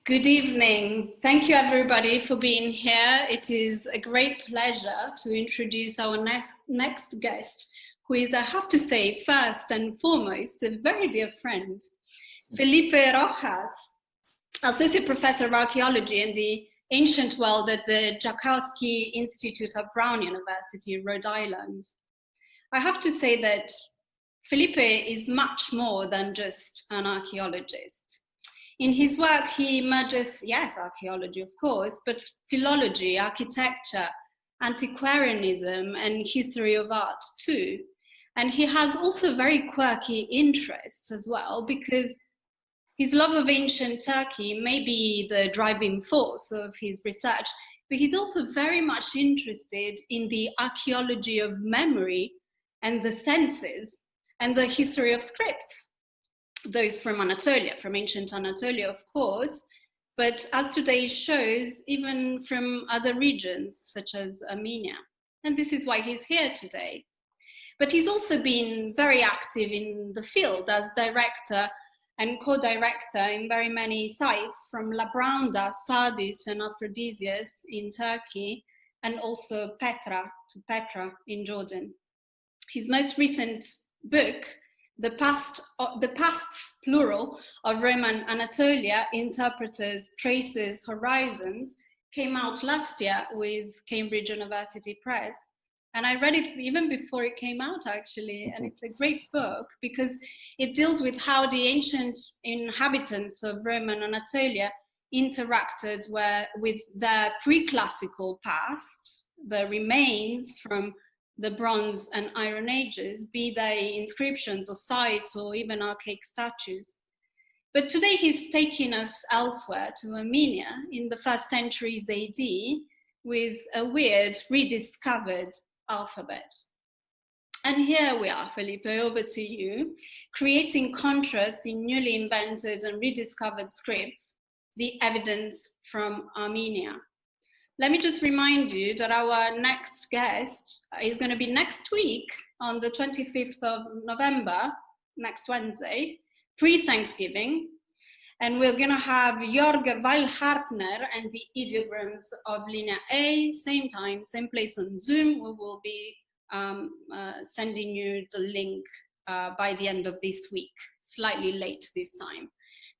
Good evening. Thank you everybody for being here. It is a great pleasure to introduce our next guest, who is, I have to say, first and foremost, a very dear friend, Felipe Rojas, Associate Professor of Archaeology in the Ancient World at the Caucasian Institute of Brown University, Rhode Island. I have to say that Felipe is much more than just an archaeologist. In his work, he merges, yes, archaeology, of course, but philology, architecture, antiquarianism, and history of art too. And he has also very quirky interests as well, because his love of ancient Turkey may be the driving force of his research, but he's also very much interested in the archaeology of memory and the senses and the history of scripts. Those from Anatolia, from ancient Anatolia, of course, but as today shows, even from other regions, such as Armenia. And this is why he's here today. But he's also been very active in the field as director and co-director in very many sites, from Labraunda, Sardis, and Aphrodisias in Turkey, and also Petra in Jordan. His most recent book, The Pasts, plural, of Roman Anatolia, Interpreters, Traces, Horizons, came out last year with Cambridge University Press. And I read it even before it came out, actually, and it's a great book because it deals with how the ancient inhabitants of Roman Anatolia interacted with their pre-classical past, the remains from the Bronze and Iron Ages, be they inscriptions or sites or even archaic statues. But today he's taking us elsewhere to Armenia in the first centuries AD with a weird rediscovered alphabet. And here we are, Felipe, over to you, creating contrast in newly invented and rediscovered scripts, the evidence from Armenia. Let me just remind you that our next guest is going to be next week on the 25th of November, next Wednesday, pre-Thanksgiving. And we're going to have Jörg Weilhartner and the ideograms of Linear A, same time, same place on Zoom. We will be sending you the link by the end of this week, slightly late this time.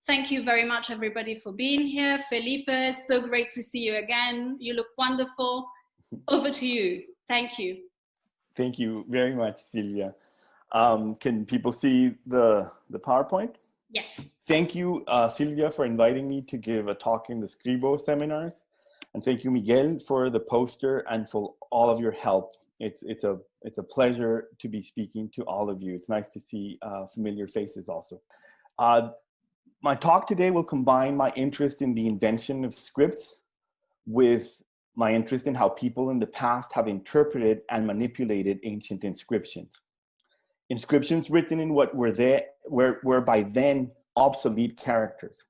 Thank you very much, everybody, for being here. Felipe, so great to see you again. You look wonderful. Over to you. Thank you. Thank you very much, Silvia. Can people see the PowerPoint? Yes. Thank you, Silvia, for inviting me to give a talk in the SCRIBO seminars. And thank you, Miguel, for the poster and for all of your help. It's a pleasure to be speaking to all of you. It's nice to see familiar faces also. My talk today will combine my interest in the invention of scripts with my interest in how people in the past have interpreted and manipulated ancient inscriptions. Inscriptions written in what were by then obsolete characters.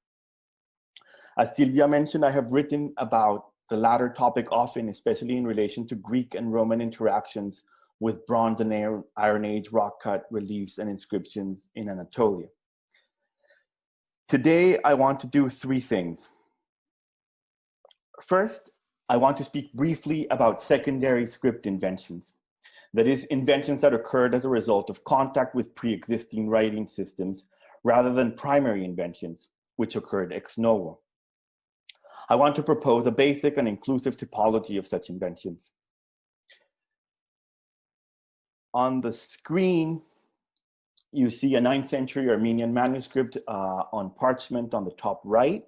As Silvia mentioned, I have written about the latter topic often, especially in relation to Greek and Roman interactions with Bronze and Iron Age rock-cut reliefs and inscriptions in Anatolia. Today, I want to do three things. First, I want to speak briefly about secondary script inventions. That is, inventions that occurred as a result of contact with pre-existing writing systems, rather than primary inventions, which occurred ex novo. I want to propose a basic and inclusive typology of such inventions. On the screen, you see a 9th century Armenian manuscript on parchment on the top right,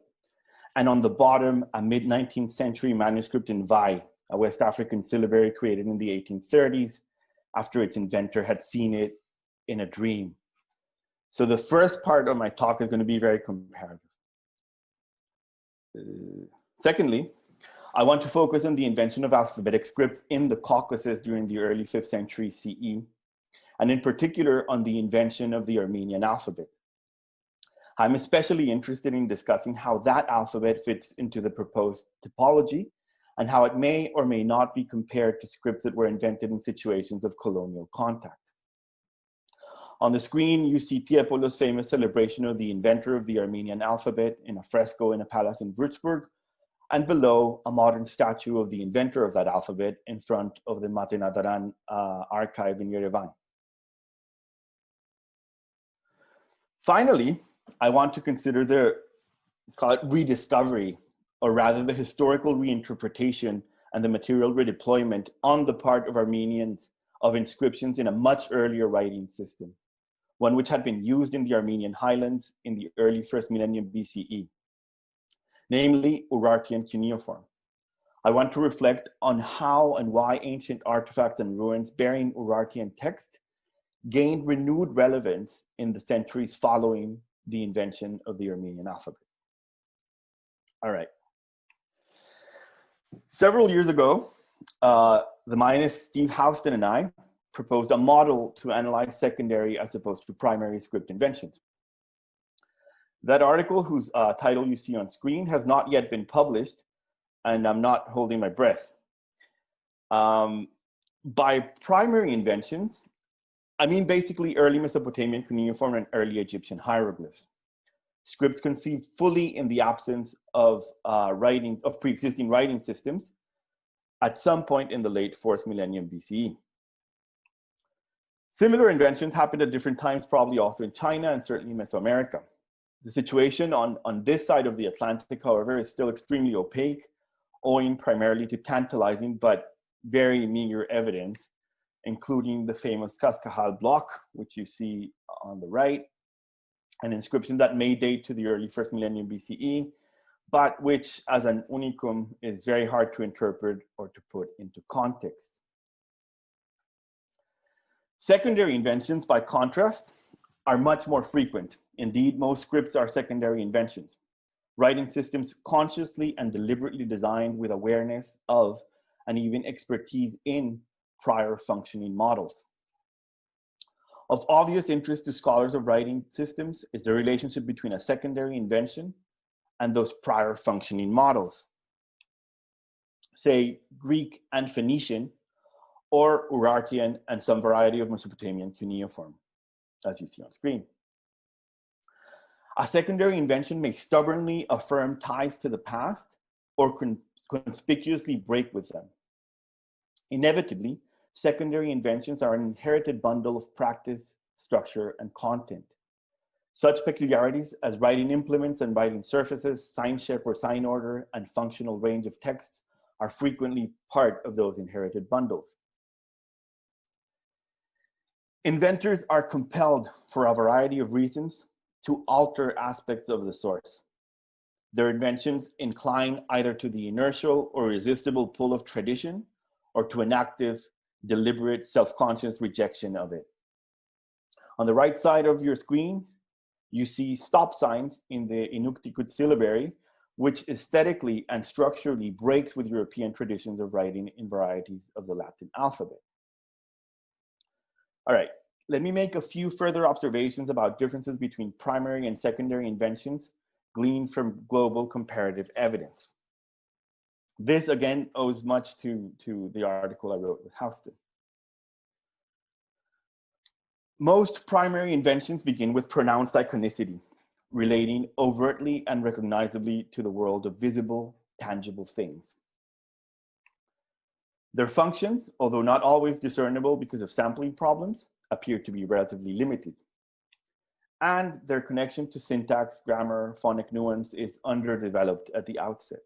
and on the bottom, a mid-19th century manuscript in Vai, a West African syllabary created in the 1830s after its inventor had seen it in a dream. So the first part of my talk is going to be very comparative. Secondly, I want to focus on the invention of alphabetic scripts in the Caucasus during the early 5th century CE, and in particular on the invention of the Armenian alphabet. I'm especially interested in discussing how that alphabet fits into the proposed typology and how it may or may not be compared to scripts that were invented in situations of colonial contact. On the screen, you see Tiepolo's famous celebration of the inventor of the Armenian alphabet in a fresco in a palace in Würzburg, and below, a modern statue of the inventor of that alphabet in front of the Matenadaran archive in Yerevan. Finally, I want to consider let's call it rediscovery, or rather the historical reinterpretation and the material redeployment on the part of Armenians of inscriptions in a much earlier writing system, one which had been used in the Armenian highlands in the early first millennium BCE, namely Urartian cuneiform. I want to reflect on how and why ancient artifacts and ruins bearing Urartian text gained renewed relevance in the centuries following the invention of the Armenian alphabet. All right. Several years ago, the Mayanist Steve Houston and I proposed a model to analyze secondary as opposed to primary script inventions. That article, whose title you see on screen, has not yet been published, and I'm not holding my breath. By primary inventions, I mean basically early Mesopotamian cuneiform and early Egyptian hieroglyphs. Scripts conceived fully in the absence of pre-existing writing systems at some point in the late 4th millennium BCE. Similar inventions happened at different times, probably also in China and certainly Mesoamerica. The situation on this side of the Atlantic, however, is still extremely opaque, owing primarily to tantalizing but very meager evidence, including the famous Cascajal block, which you see on the right, an inscription that may date to the early 1st millennium BCE, but which as an unicum is very hard to interpret or to put into context. Secondary inventions, by contrast, are much more frequent. Indeed, most scripts are secondary inventions, writing systems consciously and deliberately designed with awareness of and even expertise in prior functioning models. Of obvious interest to scholars of writing systems is the relationship between a secondary invention and those prior functioning models. Say Greek and Phoenician, or Urartian and some variety of Mesopotamian cuneiform, as you see on screen. A secondary invention may stubbornly affirm ties to the past or conspicuously break with them. Inevitably, secondary inventions are an inherited bundle of practice, structure, and content. Such peculiarities as writing implements and writing surfaces, signship or sign order, and functional range of texts are frequently part of those inherited bundles. Inventors are compelled, for a variety of reasons, to alter aspects of the source. Their inventions incline either to the inertial or irresistible pull of tradition, or to an active, deliberate, self-conscious rejection of it. On the right side of your screen, you see stop signs in the Untitled Syllabary, which aesthetically and structurally breaks with European traditions of writing in varieties of the Latin alphabet. All right, let me make a few further observations about differences between primary and secondary inventions gleaned from global comparative evidence. This again owes much to the article I wrote with Houston. Most primary inventions begin with pronounced iconicity, relating overtly and recognizably to the world of visible, tangible things. Their functions, although not always discernible because of sampling problems, appear to be relatively limited. And their connection to syntax, grammar, phonic nuance is underdeveloped at the outset.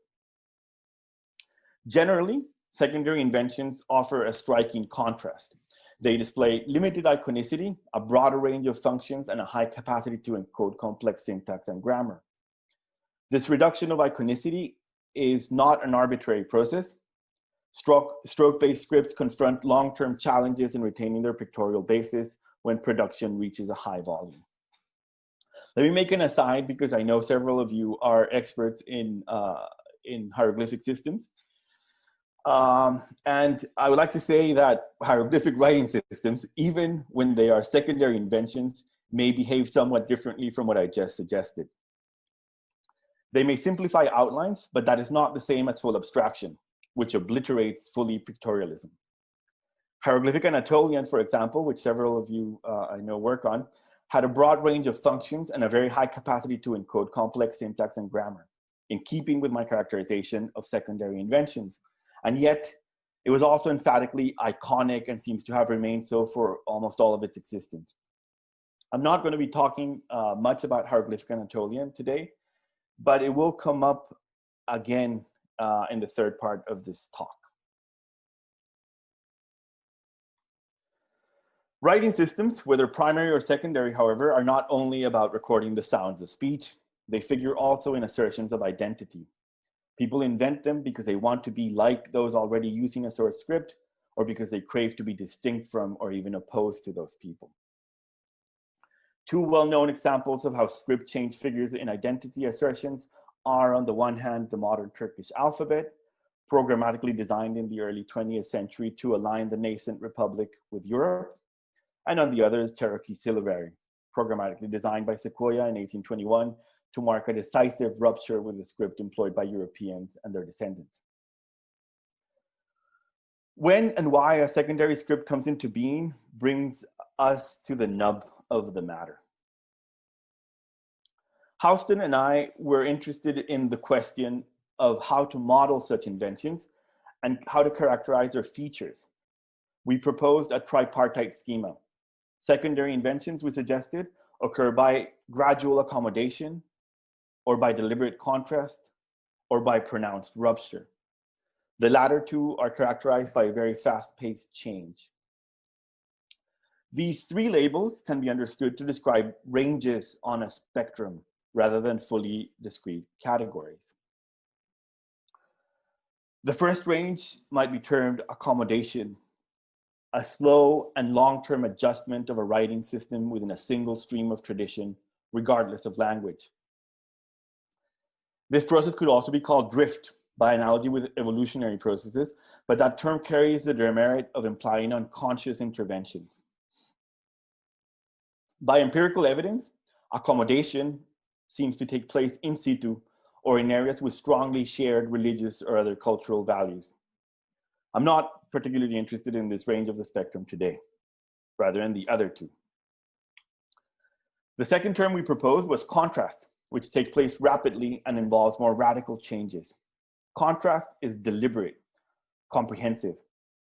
Generally, secondary inventions offer a striking contrast. They display limited iconicity, a broader range of functions, and a high capacity to encode complex syntax and grammar. This reduction of iconicity is not an arbitrary process. Stroke-based scripts confront long-term challenges in retaining their pictorial basis when production reaches a high volume. Let me make an aside because I know several of you are experts in hieroglyphic systems. And I would like to say that hieroglyphic writing systems, even when they are secondary inventions, may behave somewhat differently from what I just suggested. They may simplify outlines, but that is not the same as full abstraction, which obliterates fully pictorialism. Hieroglyphic Anatolian, for example, which several of you I know work on, had a broad range of functions and a very high capacity to encode complex syntax and grammar, in keeping with my characterization of secondary inventions. And yet, it was also emphatically iconic and seems to have remained so for almost all of its existence. I'm not going to be talking much about Hieroglyphic Anatolian today, but it will come up again in the third part of this talk. Writing systems, whether primary or secondary, however, are not only about recording the sounds of speech, they figure also in assertions of identity. People invent them because they want to be like those already using a source script, or because they crave to be distinct from or even opposed to those people. Two well-known examples of how script change figures in identity assertions are, on the one hand, the modern Turkish alphabet, programmatically designed in the early 20th century to align the nascent republic with Europe, and on the other is Cherokee Syllabary, programmatically designed by Sequoyah in 1821 to mark a decisive rupture with the script employed by Europeans and their descendants. When and why a secondary script comes into being brings us to the nub of the matter. Houston and I were interested in the question of how to model such inventions and how to characterize their features. We proposed a tripartite schema. Secondary inventions, we suggested, occur by gradual accommodation, or by deliberate contrast, or by pronounced rupture. The latter two are characterized by a very fast-paced change. These three labels can be understood to describe ranges on a spectrum rather than fully discrete categories. The first range might be termed accommodation, a slow and long-term adjustment of a writing system within a single stream of tradition, regardless of language. This process could also be called drift, by analogy with evolutionary processes, but that term carries the demerit of implying unconscious interventions. By empirical evidence, accommodation seems to take place in situ or in areas with strongly shared religious or other cultural values. I'm not particularly interested in this range of the spectrum today, rather in the other two. The second term we proposed was contrast, which takes place rapidly and involves more radical changes. Contrast is deliberate, comprehensive.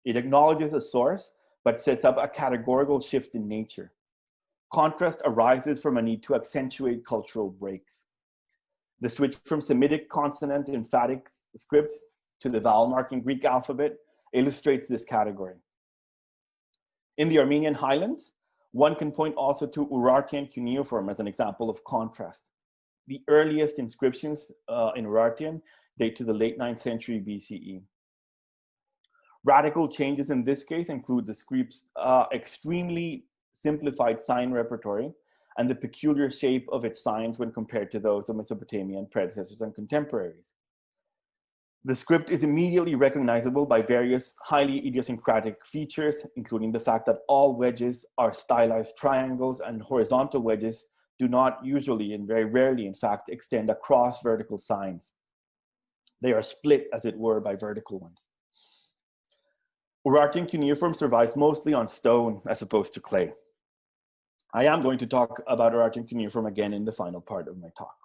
It acknowledges a source, but sets up a categorical shift in nature. Contrast arises from a need to accentuate cultural breaks. The switch from Semitic consonant emphatic scripts to the vowel marking Greek alphabet illustrates this category. In the Armenian highlands, one can point also to Urartian cuneiform as an example of contrast. The earliest inscriptions in Urartian date to the late 9th century BCE. Radical changes in this case include the script's extremely simplified sign repertory and the peculiar shape of its signs when compared to those of Mesopotamian predecessors and contemporaries. The script is immediately recognizable by various highly idiosyncratic features, including the fact that all wedges are stylized triangles and horizontal wedges do not usually, and very rarely in fact, extend across vertical signs. They are split, as it were, by vertical ones. Urartian cuneiform survives mostly on stone as opposed to clay. I am going to talk about Urartian cuneiform again in the final part of my talk.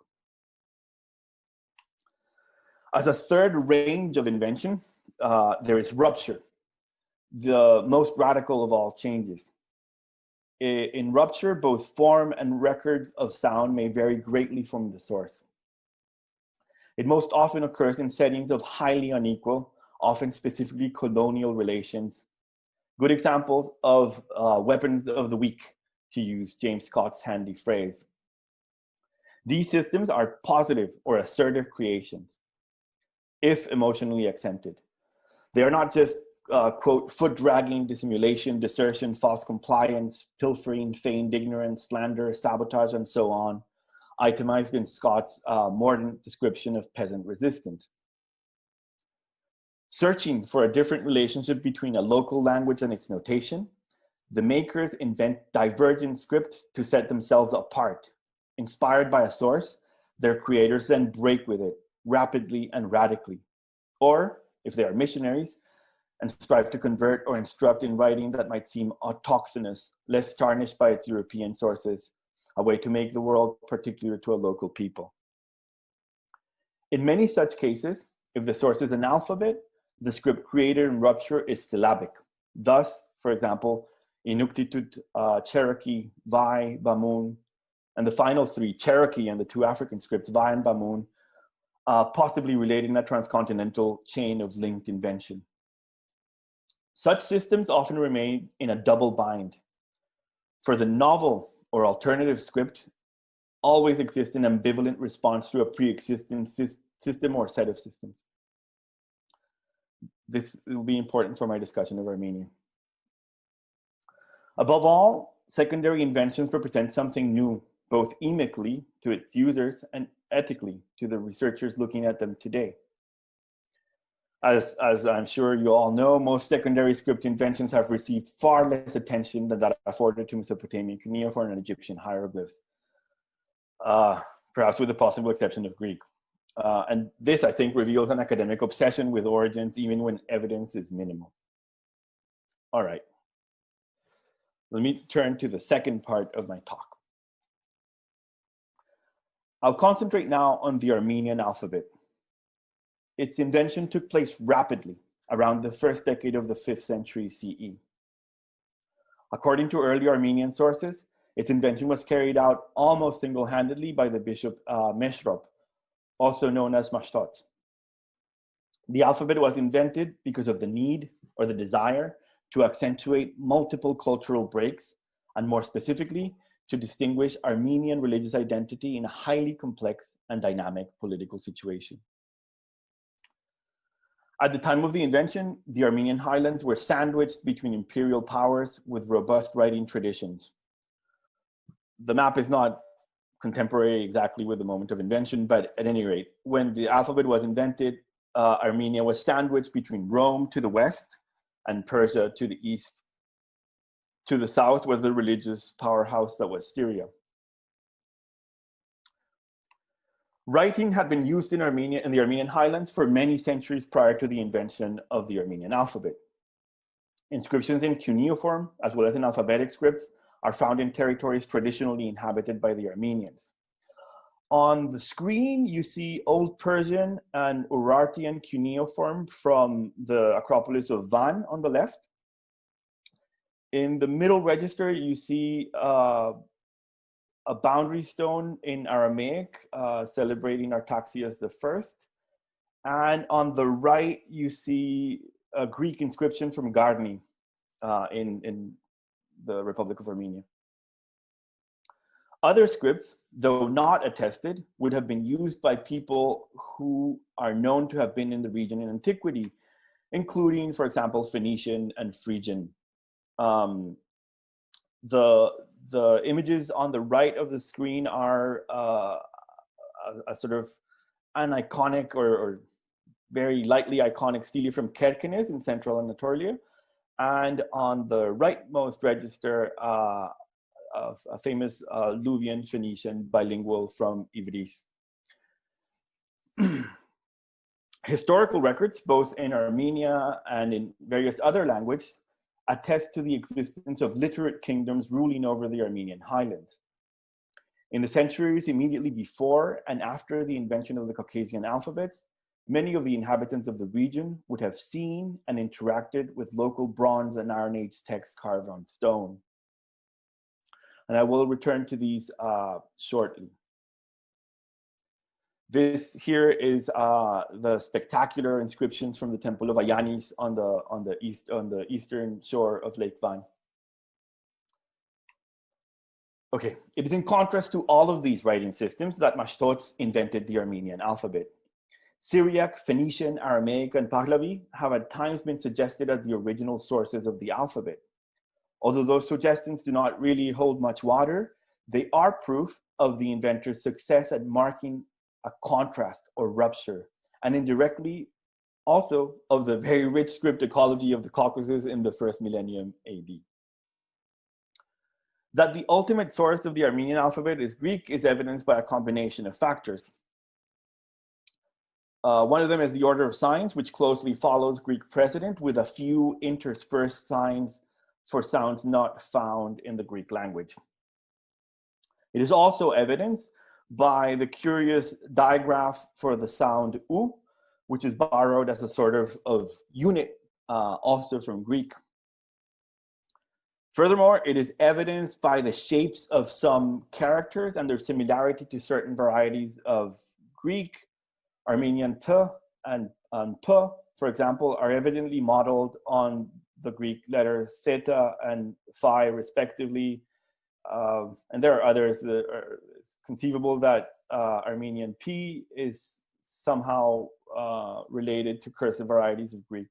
As a third range of invention, there is rupture, the most radical of all changes. In rupture, both form and records of sound may vary greatly from the source. It most often occurs in settings of highly unequal, often specifically colonial relations. Good examples of weapons of the weak, to use James Scott's handy phrase. These systems are positive or assertive creations, if emotionally accented. They are not just, quote, foot-dragging, dissimulation, desertion, false compliance, pilfering, feigned ignorance, slander, sabotage, and so on, itemized in Scott's modern description of peasant resistance. Searching for a different relationship between a local language and its notation, the makers invent divergent scripts to set themselves apart. Inspired by a source, their creators then break with it rapidly and radically. Or, if they are missionaries, and strive to convert or instruct in writing that might seem autochthonous, less tarnished by its European sources, a way to make the world particular to a local people. In many such cases, if the source is an alphabet, the script created in rupture is syllabic. Thus, for example, Inuktitut, Cherokee, Vai, Bamun, and the final three, Cherokee and the two African scripts, Vai and Bamun, possibly related in a transcontinental chain of linked invention. Such systems often remain in a double bind. For the novel or alternative script, always exists an ambivalent response to a pre-existing system or set of systems. This will be important for my discussion of Armenian. Above all, secondary inventions represent something new, both emically to its users and ethically to the researchers looking at them today. As I'm sure you all know, most secondary script inventions have received far less attention than that afforded to Mesopotamian cuneiform and Egyptian hieroglyphs, perhaps with the possible exception of Greek. And this, I think, reveals an academic obsession with origins, even when evidence is minimal. All right. Let me turn to the second part of my talk. I'll concentrate now on the Armenian alphabet. Its invention took place rapidly around the first decade of the 5th century CE. According to early Armenian sources, its invention was carried out almost single-handedly by the bishop Meshrop, also known as Mashtot. The alphabet was invented because of the need or the desire to accentuate multiple cultural breaks, and more specifically, to distinguish Armenian religious identity in a highly complex and dynamic political situation. At the time of the invention, the Armenian highlands were sandwiched between imperial powers with robust writing traditions. The map is not contemporary exactly with the moment of invention, but at any rate, when the alphabet was invented, Armenia was sandwiched between Rome to the west and Persia to the east. To the south was the religious powerhouse that was Syria. Writing had been used in Armenia in the Armenian highlands for many centuries prior to the invention of the Armenian alphabet. Inscriptions in cuneiform, as well as in alphabetic scripts, are found in territories traditionally inhabited by the Armenians. On the screen, you see Old Persian and Urartian cuneiform from the Acropolis of Van on the left. In the middle register, you see a boundary stone in Aramaic celebrating Artaxias I. And on the right, you see a Greek inscription from Gardni in the Republic of Armenia. Other scripts, though not attested, would have been used by people who are known to have been in the region in antiquity, including, for example, Phoenician and Phrygian. The images on the right of the screen are a sort of an iconic or very lightly iconic stele from Kerkenes in central Anatolia. And on the rightmost register, a famous Luwian Phoenician bilingual from Ivris. Historical records, both in Armenia and in various other languages, attest to the existence of literate kingdoms ruling over the Armenian highlands. In the centuries immediately before and after the invention of the Caucasian alphabets, many of the inhabitants of the region would have seen and interacted with local Bronze and Iron Age texts carved on stone. And I will return to these shortly. This here is the spectacular inscriptions from the temple of Ayanis on the eastern shore of Lake Van. Okay, it is in contrast to all of these writing systems that Mashtots invented the Armenian alphabet. Syriac, Phoenician, Aramaic, and Pahlavi have at times been suggested as the original sources of the alphabet. Although those suggestions do not really hold much water, they are proof of the inventor's success at marking a contrast or rupture, and indirectly also of the very rich script ecology of the Caucasus in the first millennium AD. That the ultimate source of the Armenian alphabet is Greek is evidenced by a combination of factors. One of them is the order of signs, which closely follows Greek precedent with a few interspersed signs for sounds not found in the Greek language. It is also evidenced by the curious digraph for the sound u, which is borrowed as a sort of unit, also from Greek. Furthermore, it is evidenced by the shapes of some characters and their similarity to certain varieties of Greek. Armenian t and p, for example, are evidently modeled on the Greek letter theta and phi, respectively. And there are others. It's conceivable that Armenian p is somehow related to cursive varieties of Greek.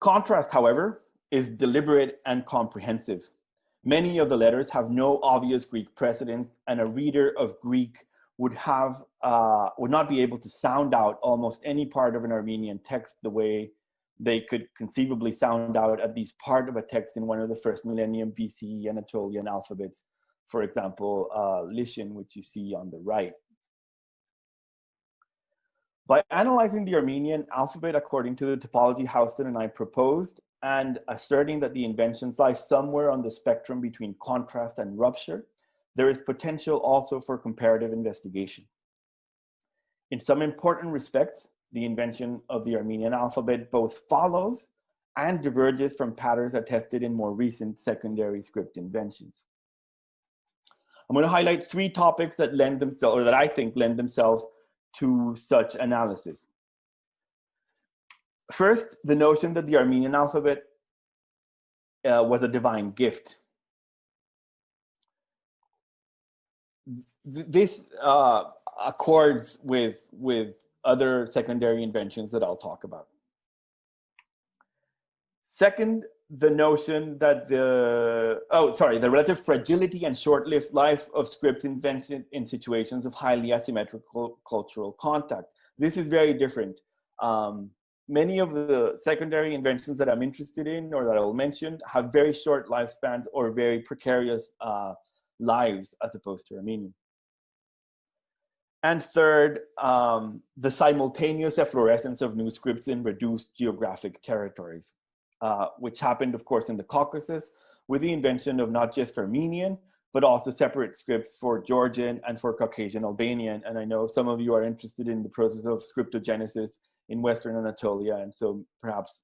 Contrast, however, is deliberate and comprehensive. Many of the letters have no obvious Greek precedent, and a reader of Greek would not be able to sound out almost any part of an Armenian text the way they could conceivably sound out at least part of a text in one of the first millennium BCE Anatolian alphabets, for example, Lycian, which you see on the right. By analyzing the Armenian alphabet according to the topology Houston and I proposed, and asserting that the inventions lie somewhere on the spectrum between contrast and rupture, there is potential also for comparative investigation. In some important respects, the invention of the Armenian alphabet both follows and diverges from patterns attested in more recent secondary script inventions. I'm going to highlight three topics that lend themselves, or that I think lend themselves to such analysis. First, the notion that the Armenian alphabet was a divine gift. This accords with other secondary inventions that I'll talk about. Second, the notion that the relative fragility and short-lived life of script invention in situations of highly asymmetrical cultural contact. This is very different. Many of the secondary inventions that I'm interested in or that I'll mention have very short lifespans or very precarious lives as opposed to Armenian. And third, the simultaneous efflorescence of new scripts in reduced geographic territories. Which happened, of course, in the Caucasus with the invention of not just Armenian, but also separate scripts for Georgian and for Caucasian Albanian. And I know some of you are interested in the process of scriptogenesis in Western Anatolia. And so perhaps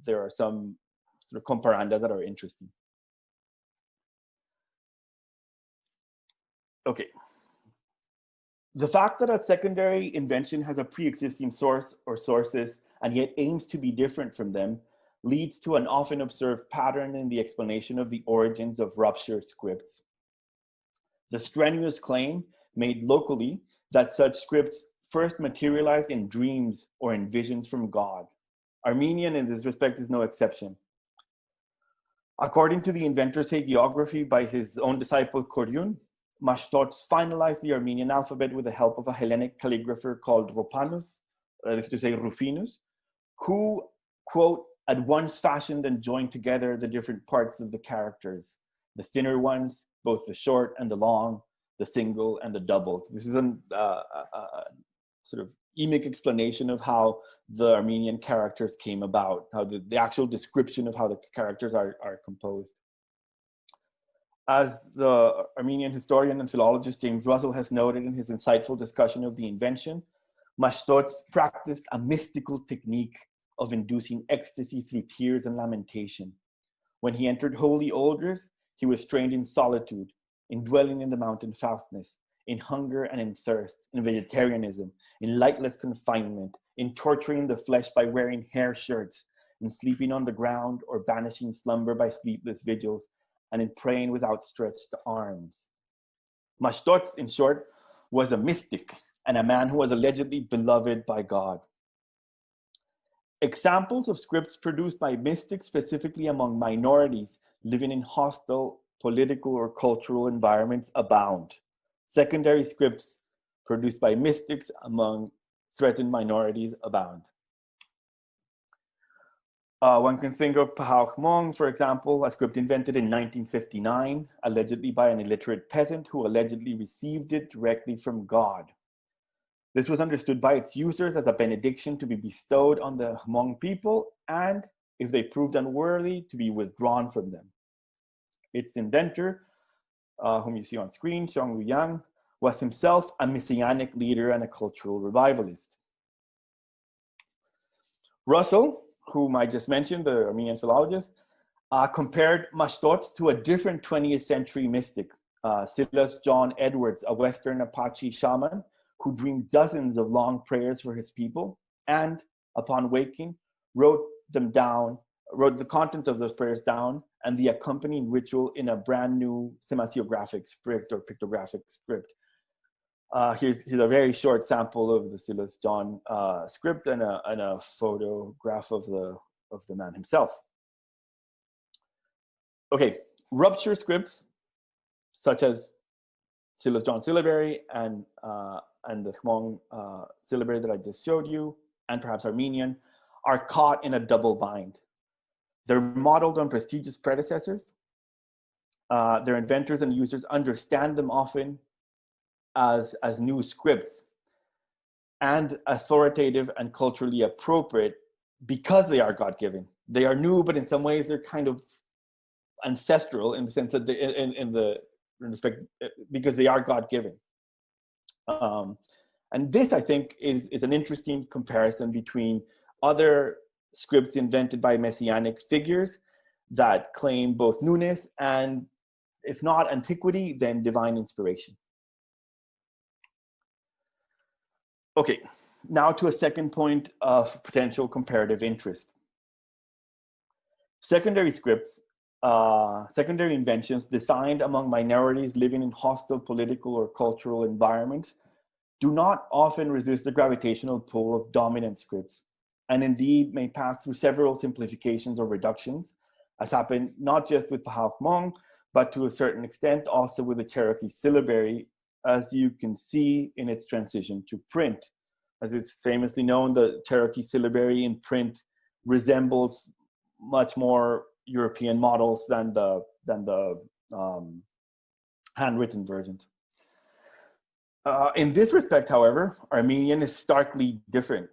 there are some sort of comparanda that are interesting. Okay. The fact that a secondary invention has a pre-existing source or sources and yet aims to be different from them leads to an often observed pattern in the explanation of the origins of rupture scripts. The strenuous claim made locally that such scripts first materialized in dreams or in visions from God. Armenian in this respect is no exception. According to the inventor's hagiography by his own disciple Koryun, Mashtots finalized the Armenian alphabet with the help of a Hellenic calligrapher called Ropanus, that is to say Rufinus, who, quote, at once fashioned and joined together the different parts of the characters, the thinner ones, both the short and the long, the single and the double. This is a sort of emic explanation of how the Armenian characters came about, how the actual description of how the characters are composed. As the Armenian historian and philologist James Russell has noted in his insightful discussion of the invention, Mashtots practiced a mystical technique of inducing ecstasy through tears and lamentation. When he entered holy orders, he was trained in solitude, in dwelling in the mountain fastness, in hunger and in thirst, in vegetarianism, in lightless confinement, in torturing the flesh by wearing hair shirts, in sleeping on the ground or banishing slumber by sleepless vigils, and in praying with outstretched arms. Mashtots, in short, was a mystic and a man who was allegedly beloved by God. Examples of scripts produced by mystics, specifically among minorities living in hostile political or cultural environments, abound. Secondary scripts produced by mystics among threatened minorities abound. One can think of Hmong, for example, a script invented in 1959, allegedly by an illiterate peasant who allegedly received it directly from God. This was understood by its users as a benediction to be bestowed on the Hmong people, and if they proved unworthy, to be withdrawn from them. Its inventor, whom you see on screen, Xiongru Yang, was himself a messianic leader and a cultural revivalist. Russell, whom I just mentioned, the Armenian philologist, compared Mashtots to a different 20th century mystic, Silas John Edwards, a Western Apache shaman who dreamed dozens of long prayers for his people, and upon waking, wrote the contents of those prayers down and the accompanying ritual in a brand new semasiographic script or pictographic script. Here's a very short sample of the Silas John script and a photograph of the man himself. Okay, rupture scripts such as Silas John Syllabary and the Hmong syllabary that I just showed you, and perhaps Armenian, are caught in a double bind. They're modeled on prestigious predecessors. Their inventors and users understand them often as new scripts and authoritative and culturally appropriate because they are God-given. They are new, but in some ways they're kind of ancestral in the sense that because they are God-given. And this, I think, is an interesting comparison between other scripts invented by messianic figures that claim both newness and, if not antiquity, then divine inspiration. Okay, now to a second point of potential comparative interest. Secondary scripts, secondary inventions designed among minorities living in hostile political or cultural environments do not often resist the gravitational pull of dominant scripts, and indeed may pass through several simplifications or reductions, as happened not just with the Hmong, but to a certain extent also with the Cherokee Syllabary, as you can see in its transition to print. As it's famously known, the Cherokee Syllabary in print resembles much more European models than the handwritten versions. In this respect, however, Armenian is starkly different.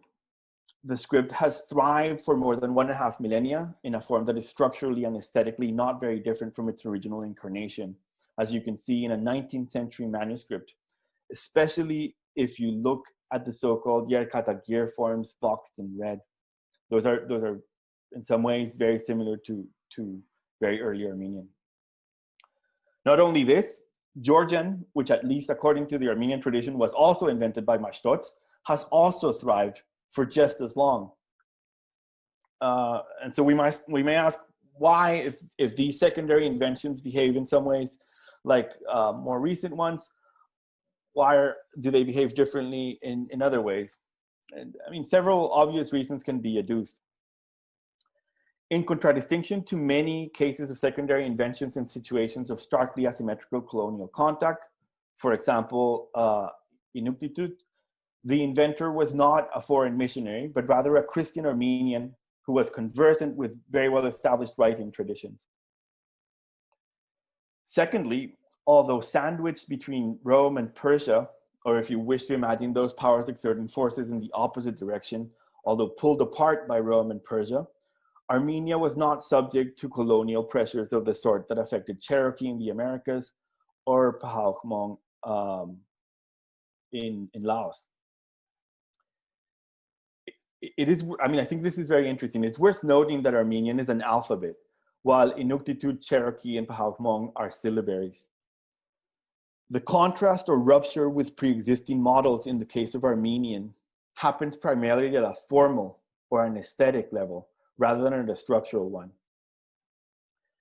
The script has thrived for more than 1.5 millennia in a form that is structurally and aesthetically not very different from its original incarnation, as you can see in a 19th century manuscript, especially if you look at the so-called Yerkata gear forms boxed in red. Those are in some ways very similar to very early Armenian. Not only this, Georgian, which at least according to the Armenian tradition was also invented by Mashtots, has also thrived for just as long. And so we may ask why, if these secondary inventions behave in some ways like more recent ones, why do they behave differently in other ways? And I mean, several obvious reasons can be adduced. In contradistinction to many cases of secondary inventions in situations of starkly asymmetrical colonial contact, for example, Inuktitut, the inventor was not a foreign missionary, but rather a Christian Armenian who was conversant with very well-established writing traditions. Secondly, although sandwiched between Rome and Persia, or if you wish to imagine those powers exerting forces in the opposite direction, although pulled apart by Rome and Persia, Armenia was not subject to colonial pressures of the sort that affected Cherokee in the Americas or Hmong in Laos. I think this is very interesting. It's worth noting that Armenian is an alphabet, while Inuktitut, Cherokee, and Hmong are syllabaries. The contrast or rupture with pre-existing models in the case of Armenian happens primarily at a formal or an aesthetic level, rather than at a structural one.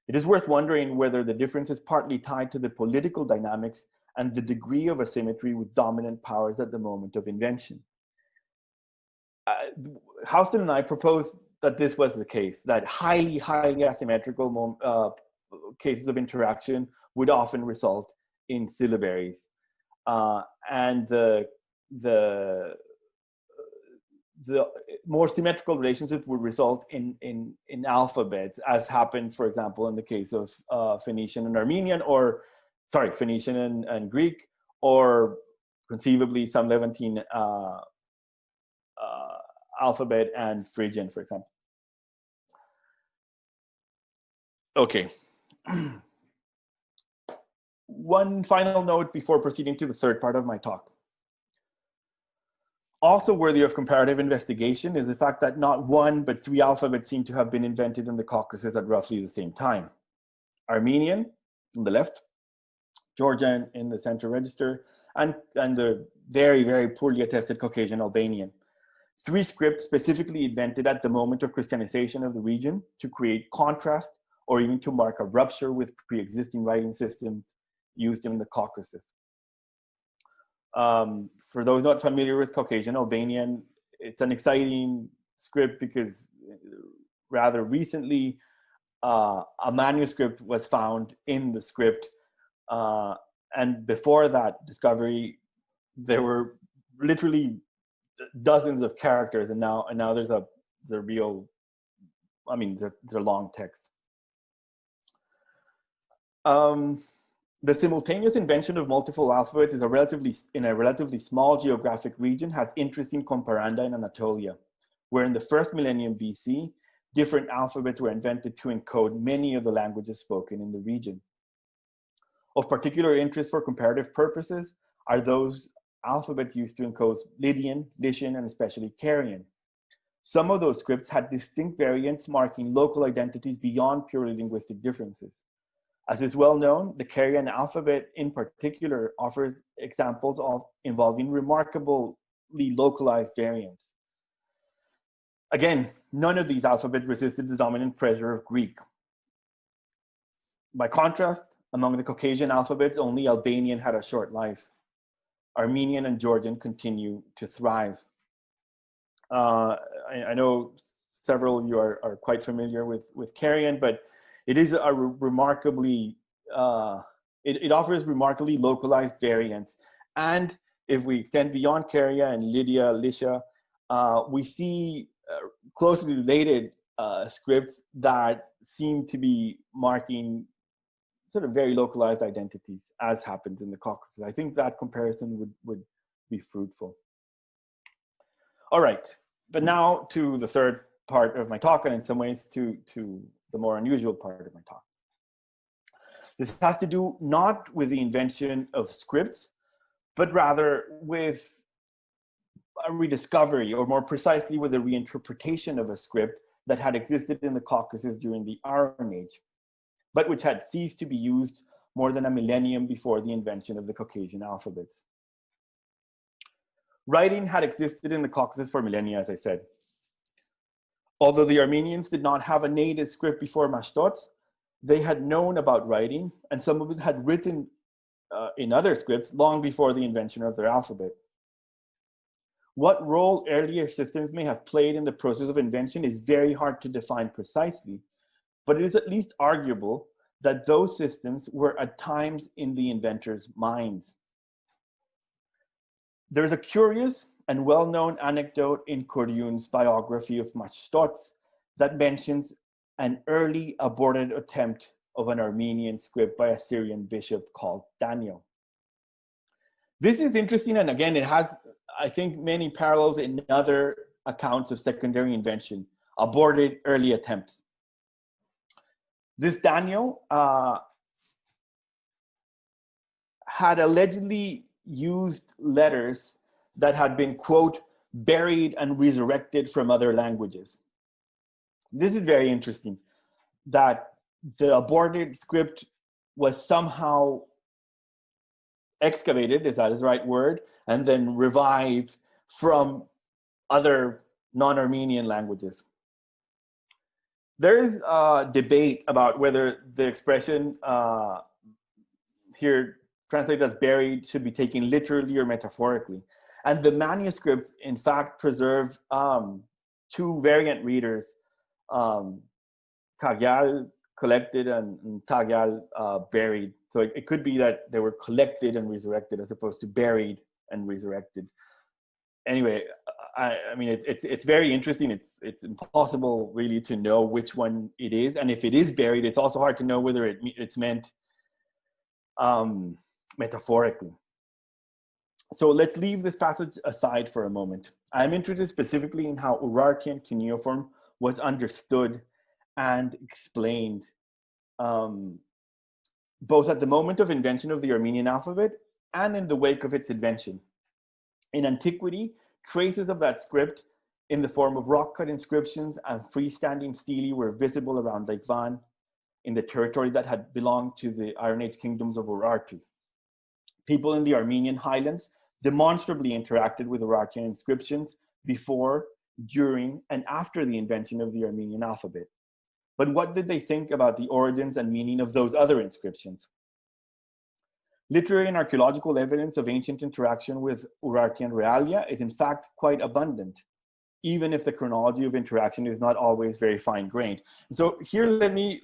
It is worth wondering whether the difference is partly tied to the political dynamics and the degree of asymmetry with dominant powers at the moment of invention. Houston and I proposed that this was the case, that highly asymmetrical cases of interaction would often result in syllabaries. And the the more symmetrical relationship would result in alphabets, as happened, for example, in the case of Phoenician and Armenian, or sorry, Phoenician and Greek, or conceivably some Levantine alphabet and Phrygian, for example. Okay. One final note before proceeding to the third part of my talk. Also worthy of comparative investigation is the fact that not one, but 3 alphabets seem to have been invented in the Caucasus at roughly the same time. Armenian on the left, Georgian in the center register, and the very, very poorly attested Caucasian Albanian. 3 scripts specifically invented at the moment of Christianization of the region to create contrast or even to mark a rupture with pre-existing writing systems used in the Caucasus. For those not familiar with Caucasian Albanian, it's an exciting script because rather recently a manuscript was found in the script, and before that discovery there were literally dozens of characters, and now there's a real, I mean, they're long text. The simultaneous invention of multiple alphabets is in a relatively small geographic region has interesting comparanda in Anatolia, where in the first millennium BC, different alphabets were invented to encode many of the languages spoken in the region. Of particular interest for comparative purposes are those alphabets used to encode Lydian, Lycian, and especially Carian. Some of those scripts had distinct variants marking local identities beyond purely linguistic differences. As is well known, the Carian alphabet in particular offers examples involving remarkably localized variants. Again, none of these alphabets resisted the dominant pressure of Greek. By contrast, among the Caucasian alphabets, only Albanian had a short life. Armenian and Georgian continue to thrive. I know several of you are quite familiar with Carian, but it is a remarkably, it offers remarkably localized variants. And if we extend beyond Caria and Lycia, we see closely related scripts that seem to be marking sort of very localized identities, as happens in the Caucasus. I think that comparison would be fruitful. All right, but now to the third part of my talk, and in some ways to the more unusual part of my talk. This has to do not with the invention of scripts, but rather with a rediscovery, or more precisely with a reinterpretation of a script that had existed in the Caucasus during the Iron Age, but which had ceased to be used more than a millennium before the invention of the Caucasian alphabets. Writing had existed in the Caucasus for millennia, as I said. Although the Armenians did not have a native script before Mashtots, they had known about writing, and some of it had written in other scripts long before the invention of their alphabet. What role earlier systems may have played in the process of invention is very hard to define precisely, but it is at least arguable that those systems were at times in the inventors' minds. There is a curious and well-known anecdote in Koryun's biography of Mashtots that mentions an early aborted attempt of an Armenian script by a Syrian bishop called Daniel. This is interesting, and again, it has, I think, many parallels in other accounts of secondary invention, aborted early attempts. This Daniel had allegedly used letters that had been, quote, buried and resurrected from other languages. This is very interesting, that the aborted script was somehow excavated, is that the right word, and then revived from other non-Armenian languages. There is a debate about whether the expression here translated as buried should be taken literally or metaphorically. And the manuscripts, in fact, preserve 2 variant readers, Kagyal, collected, and Tagyal, buried. So it could be that they were collected and resurrected as opposed to buried and resurrected. Anyway, I mean, it's very interesting. It's impossible really to know which one it is, and if it is buried, it's also hard to know whether it's meant metaphorically. So let's leave this passage aside for a moment. I'm interested specifically in how Urartian cuneiform was understood and explained, both at the moment of invention of the Armenian alphabet and in the wake of its invention. In antiquity, traces of that script in the form of rock-cut inscriptions and freestanding stelae were visible around Lake Van in the territory that had belonged to the Iron Age kingdoms of Urartu. People in the Armenian highlands demonstrably interacted with Urartian inscriptions before, during, and after the invention of the Armenian alphabet. But what did they think about the origins and meaning of those other inscriptions? Literary and archaeological evidence of ancient interaction with Urartian realia is in fact quite abundant, even if the chronology of interaction is not always very fine-grained. So here, let me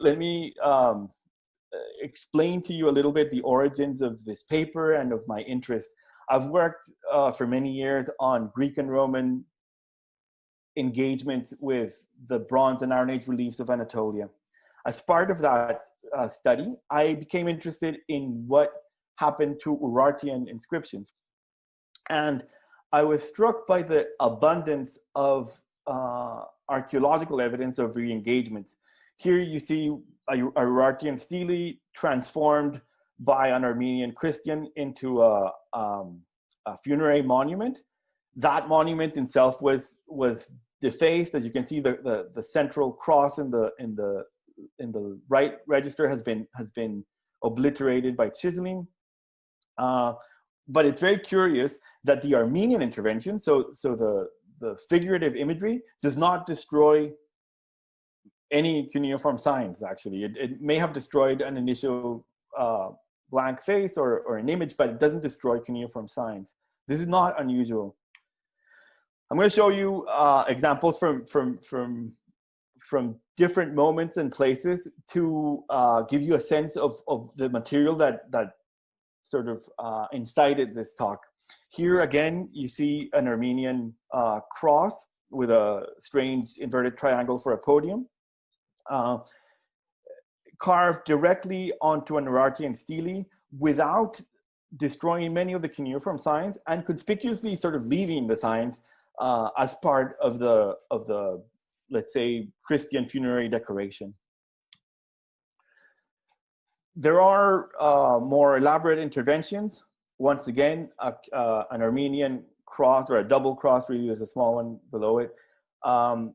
explain to you a little bit the origins of this paper and of my interest. I've worked for many years on Greek and Roman engagement with the Bronze and Iron Age reliefs of Anatolia. As part of that study, I became interested in what happened to Urartian inscriptions. And I was struck by the abundance of archaeological evidence of re-engagement. Here you see a Urartian stele transformed by an Armenian Christian into a funerary monument. That monument itself was defaced. As you can see, the central cross in the right register has been obliterated by chiseling. But it's very curious that the Armenian intervention, so the figurative imagery, does not destroy any cuneiform signs. Actually, it may have destroyed an initial blank face or an image, but it doesn't destroy cuneiform signs. This is not unusual. I'm going to show you examples from different moments and places to give you a sense of the material that sort of incited this talk. Here again, you see an Armenian cross with a strange inverted triangle for a podium, carved directly onto an Urartian stele without destroying many of the cuneiform signs, and conspicuously sort of leaving the signs as part of the let's say Christian funerary decoration. There are more elaborate interventions. Once again, an Armenian cross, or a double cross, really, there's a small one below it. An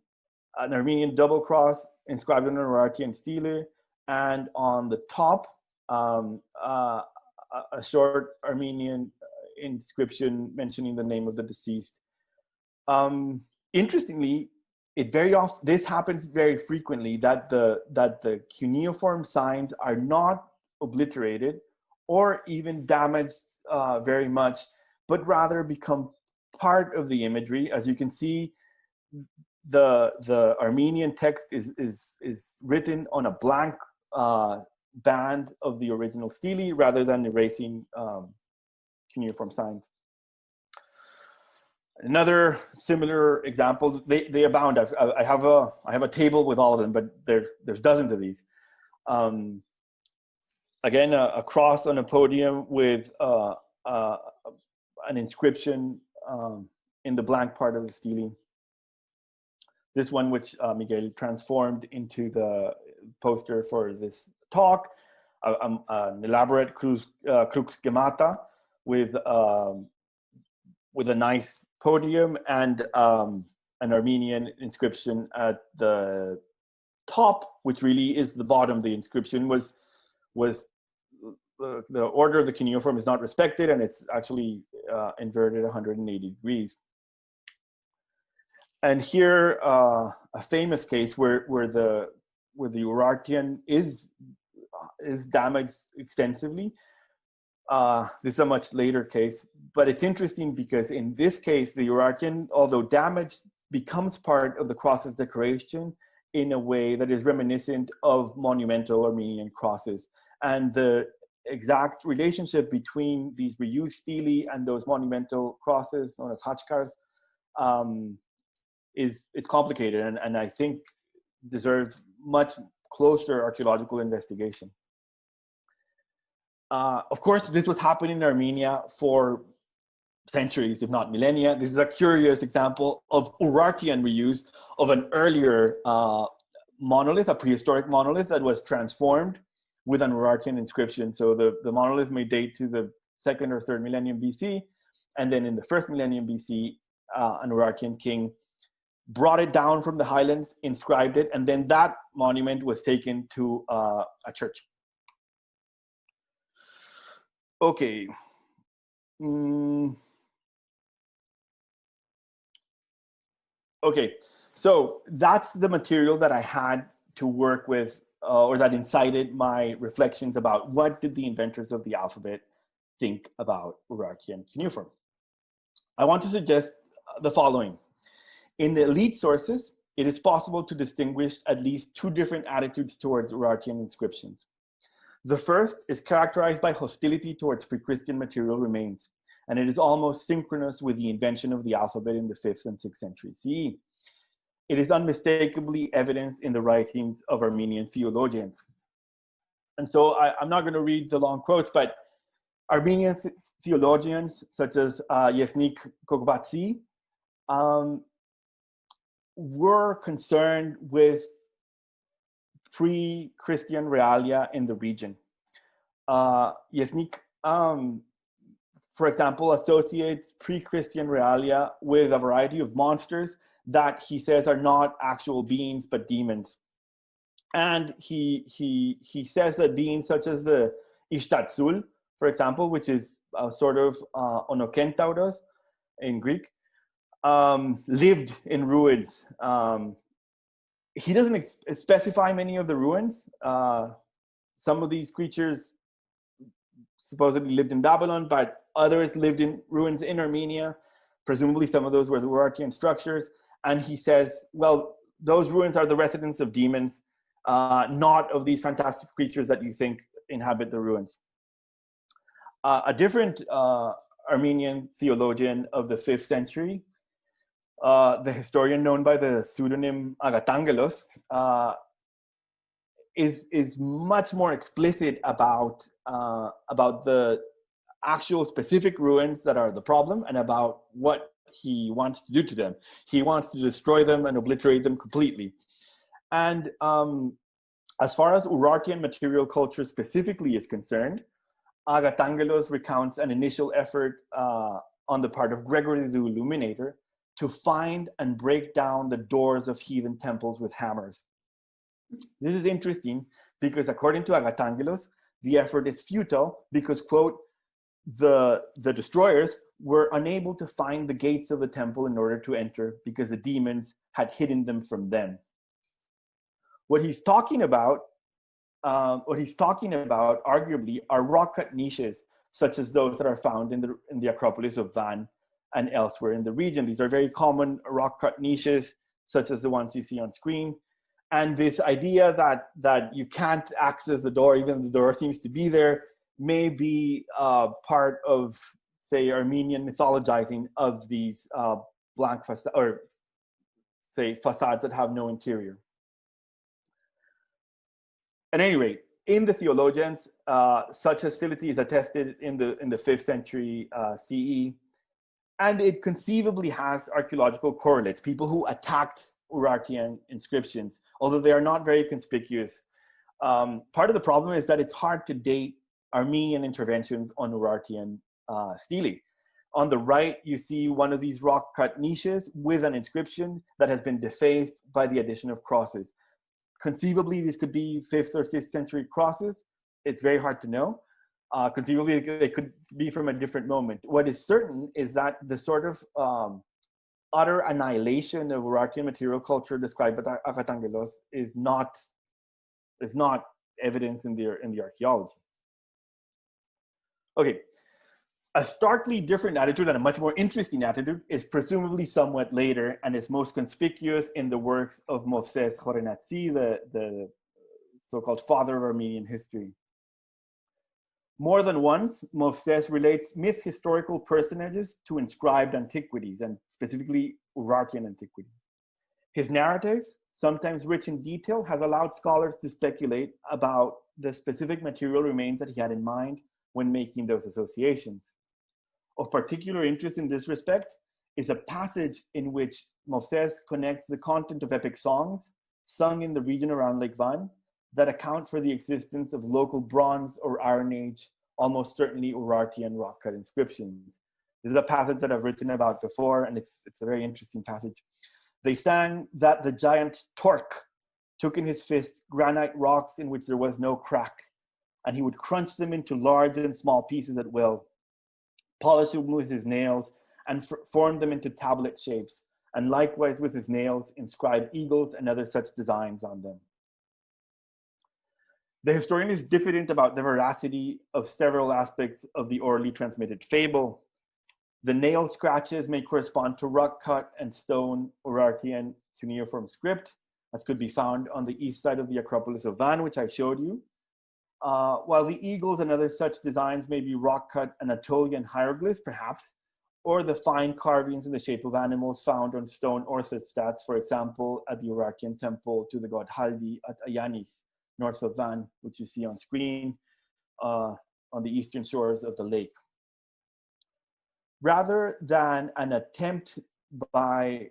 Armenian double cross inscribed on an Urartian stele, and on the top, a short Armenian inscription mentioning the name of the deceased. Interestingly, this happens very frequently, that the cuneiform signs are not obliterated or even damaged very much, but rather become part of the imagery. As you can see, the Armenian text is written on a blank band of the original stele rather than erasing cuneiform signs. Another similar example, they abound. I have a table with all of them, but there's dozens of these. Again, a cross on a podium with an inscription in the blank part of the stele. This one, which Miguel transformed into the poster for this talk, an elaborate crux gemata with a nice podium and an Armenian inscription at the top, which really is the bottom. The inscription was the order of the cuneiform is not respected, and it's actually inverted 180 degrees. And here, a famous case where the Urartian is damaged extensively. This is a much later case, but it's interesting because in this case, the Urartian, although damaged, becomes part of the cross's decoration in a way that is reminiscent of monumental Armenian crosses. And the exact relationship between these reused stelae and those monumental crosses, known as hachkars, is complicated, and I think deserves much closer archaeological investigation. Of course, this was happening in Armenia for centuries, if not millennia. This is a curious example of Urartian reuse of an earlier monolith, a prehistoric monolith that was transformed with an Urartian inscription. So the monolith may date to the 2nd or 3rd millennium BC, and then in the 1st millennium BC, an Urartian king brought it down from the highlands, inscribed it, and then that monument was taken to a church. Okay. Okay, so that's the material that I had to work with, or that incited my reflections about what did the inventors of the alphabet think about Urartian cuneiform. I want to suggest the following. In the elite sources, it is possible to distinguish at least 2 different attitudes towards Urartian inscriptions. The first is characterized by hostility towards pre-Christian material remains, and it is almost synchronous with the invention of the alphabet in the 5th and 6th century CE. It is unmistakably evidenced in the writings of Armenian theologians. And so I'm not going to read the long quotes, but Armenian theologians such as Yesnik Kokbatsi were concerned with pre-Christian realia in the region. Yesnik, for example, associates pre-Christian realia with a variety of monsters that he says are not actual beings, but demons. And he says that beings such as the Ishtatsul, for example, which is a sort of Onokentauros in Greek, lived in ruins. He doesn't specify many of the ruins. Some of these creatures supposedly lived in Babylon, but others lived in ruins in Armenia. Presumably some of those were Urartian structures. And he says, well, those ruins are the residence of demons, not of these fantastic creatures that you think inhabit the ruins. A different Armenian theologian of the 5th century, the historian known by the pseudonym Agatangelos, is much more explicit about the actual specific ruins that are the problem and about what he wants to do to them. He wants to destroy them and obliterate them completely. And as far as Urartian material culture specifically is concerned, Agatangelos recounts an initial effort on the part of Gregory the Illuminator to find and break down the doors of heathen temples with hammers. This is interesting because according to Agatangelos, the effort is futile because, quote, the destroyers were unable to find the gates of the temple in order to enter because the demons had hidden them from them. What he's talking about arguably are rock-cut niches, such as those that are found in the Acropolis of Van and elsewhere in the region. These are very common rock-cut niches, such as the ones you see on screen. And this idea that you can't access the door, even the door seems to be there, may be part of, say, Armenian mythologizing of these blank facades, or say facades that have no interior. At any rate, in the theologians, such hostility is attested in the 5th century CE, and it conceivably has archaeological correlates, people who attacked Urartian inscriptions, although they are not very conspicuous. Part of the problem is that it's hard to date Armenian interventions on Urartian stele. On the right, you see one of these rock-cut niches with an inscription that has been defaced by the addition of crosses. Conceivably, these could be 5th or 6th century crosses. It's very hard to know. Conceivably, they could be from a different moment. What is certain is that the sort of utter annihilation of Urartian material culture described by Agatangelos is not evidence in the archaeology. Okay, a starkly different attitude and a much more interesting attitude is presumably somewhat later and is most conspicuous in the works of Moses Khorenatsi, the so-called father of Armenian history. More than once, Moses relates myth historical personages to inscribed antiquities, and specifically Urartian antiquity. His narrative, sometimes rich in detail, has allowed scholars to speculate about the specific material remains that he had in mind when making those associations. Of particular interest in this respect is a passage in which Moses connects the content of epic songs sung in the region around Lake Van that account for the existence of local Bronze or Iron Age, almost certainly Urartian rock-cut inscriptions. This is a passage that I've written about before, and it's a very interesting passage. They sang that the giant Torque took in his fist granite rocks in which there was no crack, and he would crunch them into large and small pieces at will, polish them with his nails, and form them into tablet shapes, and likewise with his nails inscribe eagles and other such designs on them. The historian is diffident about the veracity of several aspects of the orally transmitted fable. The nail scratches may correspond to rock-cut and stone Urartian cuneiform script, as could be found on the east side of the Acropolis of Van, which I showed you. While the eagles and other such designs may be rock-cut Anatolian hieroglyphs, perhaps, or the fine carvings in the shape of animals found on stone orthostats, for example, at the Urartian temple to the god Haldi at Ayanis, north of Van, which you see on screen on the eastern shores of the lake. Rather than an attempt by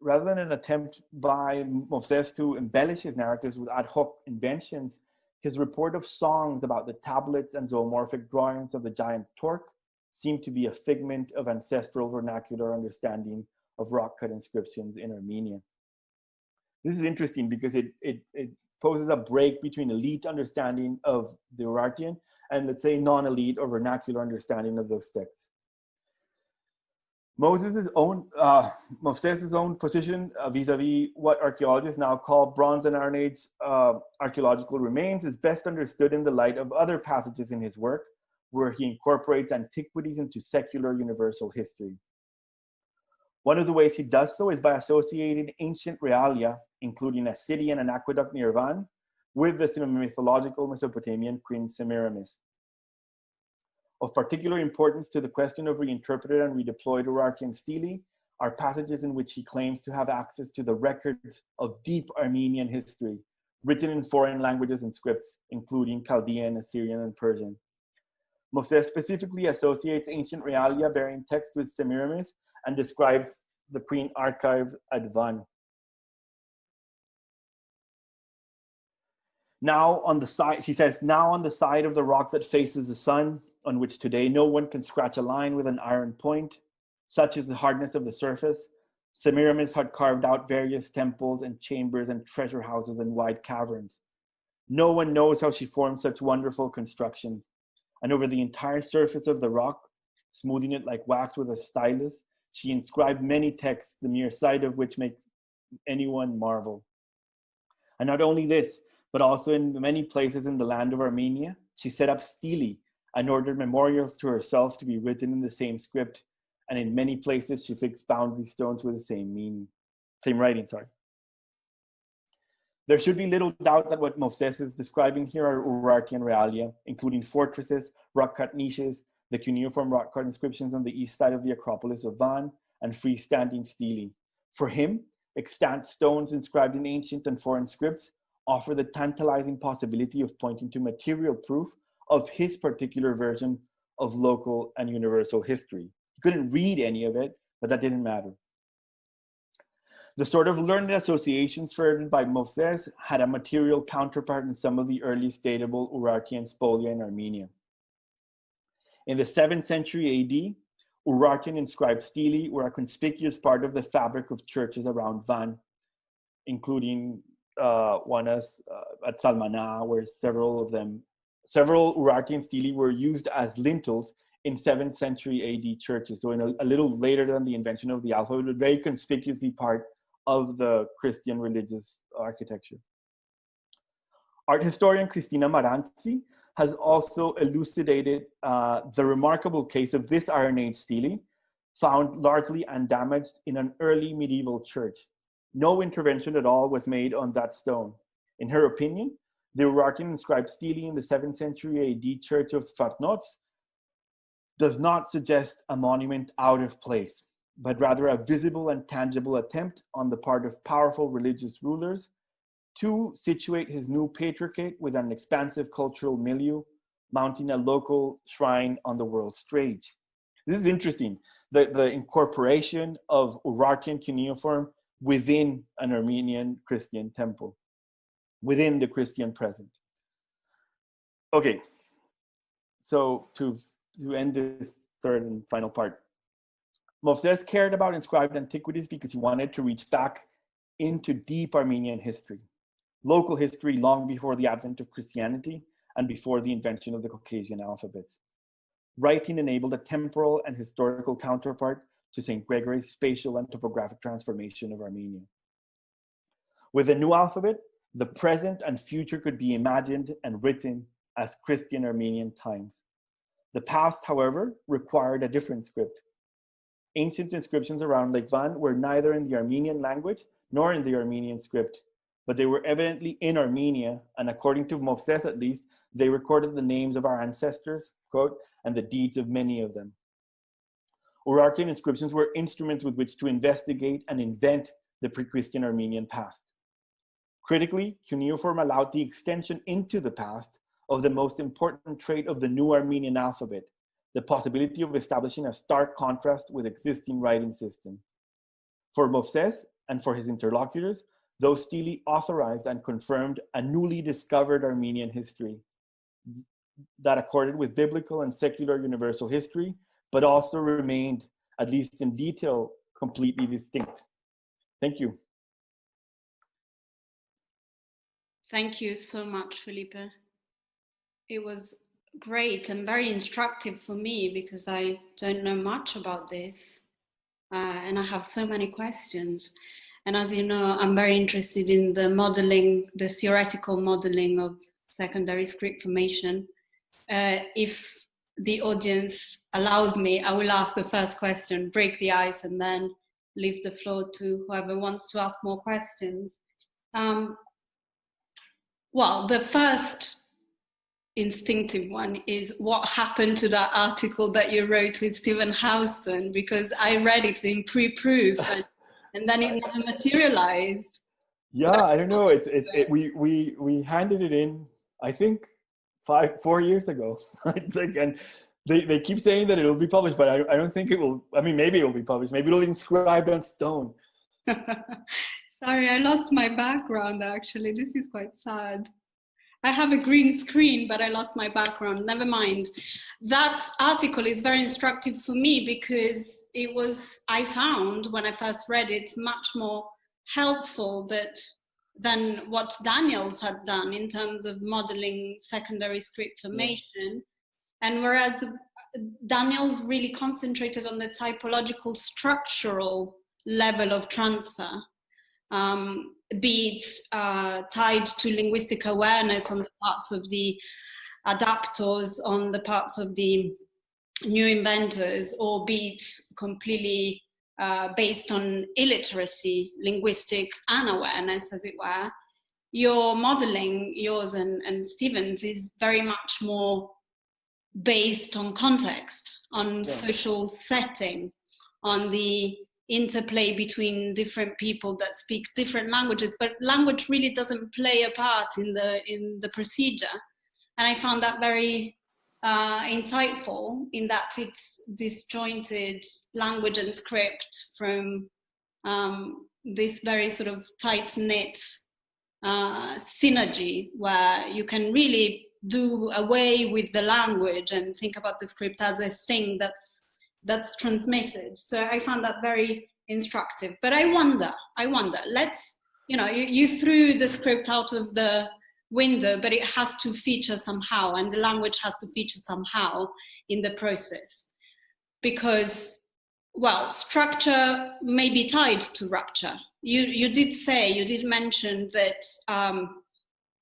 Moses to embellish his narratives with ad hoc inventions, his report of songs about the tablets and zoomorphic drawings of the giant Torque seem to be a figment of ancestral vernacular understanding of rock-cut inscriptions in Armenia. This is interesting because it poses a break between elite understanding of the Urartian and, let's say, non-elite or vernacular understanding of those texts. Moses' own position vis-a-vis what archaeologists now call Bronze and Iron Age archaeological remains is best understood in the light of other passages in his work, where he incorporates antiquities into secular universal history. One of the ways he does so is by associating ancient realia, including a city and an aqueduct near Van, with the mythological Mesopotamian queen Semiramis. Of particular importance to the question of reinterpreted and redeployed Urartian stele are passages in which he claims to have access to the records of deep Armenian history, written in foreign languages and scripts, including Chaldean, Assyrian, and Persian. Moses specifically associates ancient realia bearing text with Semiramis and describes the queen archives at Van. Now on the side, he says, now on the side of the rock that faces the sun, on which today no one can scratch a line with an iron point, such is the hardness of the surface, Semiramis had carved out various temples and chambers and treasure houses and wide caverns. No one knows how she formed such wonderful construction. And over the entire surface of the rock, smoothing it like wax with a stylus, she inscribed many texts, the mere sight of which makes anyone marvel. And not only this, but also in many places in the land of Armenia, she set up stele and ordered memorials to herself to be written in the same script. And in many places, she fixed boundary stones with the same writing. There should be little doubt that what Moses is describing here are Urartian realia, including fortresses, rock-cut niches, the cuneiform rock-cut inscriptions on the east side of the Acropolis of Van, and freestanding stele. For him, extant stones inscribed in ancient and foreign scripts offer the tantalizing possibility of pointing to material proof of his particular version of local and universal history. He couldn't read any of it, but that didn't matter. The sort of learned associations furthered by Moses had a material counterpart in some of the earliest datable Urartian spolia in Armenia. In the 7th century AD, Urartian inscribed stele were a conspicuous part of the fabric of churches around Van, including one at Salmana, where several Urartian stele were used as lintels in 7th century AD churches. So a little later than the invention of the alphabet, but very conspicuously part of the Christian religious architecture. Art historian Cristina Maranzi has also elucidated the remarkable case of this Iron Age stele, found largely undamaged in an early medieval church. No intervention at all was made on that stone. In her opinion, the Urartian inscribed stele in the 7th century AD church of Svatnots does not suggest a monument out of place. but rather a visible and tangible attempt on the part of powerful religious rulers to situate his new patriarchate with an expansive cultural milieu, mounting a local shrine on the world stage. This is interesting, the incorporation of Urartian cuneiform within an Armenian Christian temple, within the Christian present. Okay, so to end this third and final part, Moses cared about inscribed antiquities because he wanted to reach back into deep Armenian history, local history long before the advent of Christianity and before the invention of the Caucasian alphabets. Writing enabled a temporal and historical counterpart to St. Gregory's spatial and topographic transformation of Armenia. With the new alphabet, the present and future could be imagined and written as Christian Armenian times. The past, however, required a different script. Ancient inscriptions around Lake Van were neither in the Armenian language nor in the Armenian script, but they were evidently in Armenia, and according to Moses at least, they recorded the names of our ancestors, quote, and the deeds of many of them. Urartian inscriptions were instruments with which to investigate and invent the pre-Christian Armenian past. Critically, cuneiform allowed the extension into the past of the most important trait of the new Armenian alphabet, the possibility of establishing a stark contrast with existing writing system. For Moses and for his interlocutors, those stele authorized and confirmed a newly discovered Armenian history that accorded with biblical and secular universal history, but also remained, at least in detail, completely distinct. Thank you. Thank you so much, Felipe. It was great and very instructive for me because I don't know much about this and I have so many questions. And as you know, I'm very interested in the modeling, the theoretical modeling of secondary script formation. If the audience allows me, I will ask the first question, break the ice, and then leave the floor to whoever wants to ask more questions. Well, the first instinctive one is what happened to that article that you wrote with Stephen Houston, because I read it in pre-proof and then it never materialized. Yeah, I don't know. We handed it in, I think 4 years ago. And they keep saying that it'll be published, but I don't think it will. I mean, maybe it will be published. Maybe it'll be inscribed on stone. Sorry, I lost my background actually. This is quite sad. I have a green screen, but I lost my background. Never mind. That article is very instructive for me because I found when I first read it, much more helpful than what Daniels had done in terms of modeling secondary script formation. Yeah. And whereas Daniels really concentrated on the typological structural level of transfer, be it tied to linguistic awareness on the parts of the adapters, on the parts of the new inventors, or be it completely based on illiteracy, linguistic unawareness, as it were. Your modeling, yours and Stephen's, is very much more based on context, on social setting, on the interplay between different people that speak different languages, but language really doesn't play a part in the procedure. And I found that very insightful in that it's disjointed language and script from this very sort of tight-knit synergy where you can really do away with the language and think about the script as a thing that's transmitted. So I found that very instructive. But I wonder, let's, you threw the script out of the window, but it has to feature somehow, and the language has to feature somehow in the process. Because, well, structure may be tied to rupture. You did mention that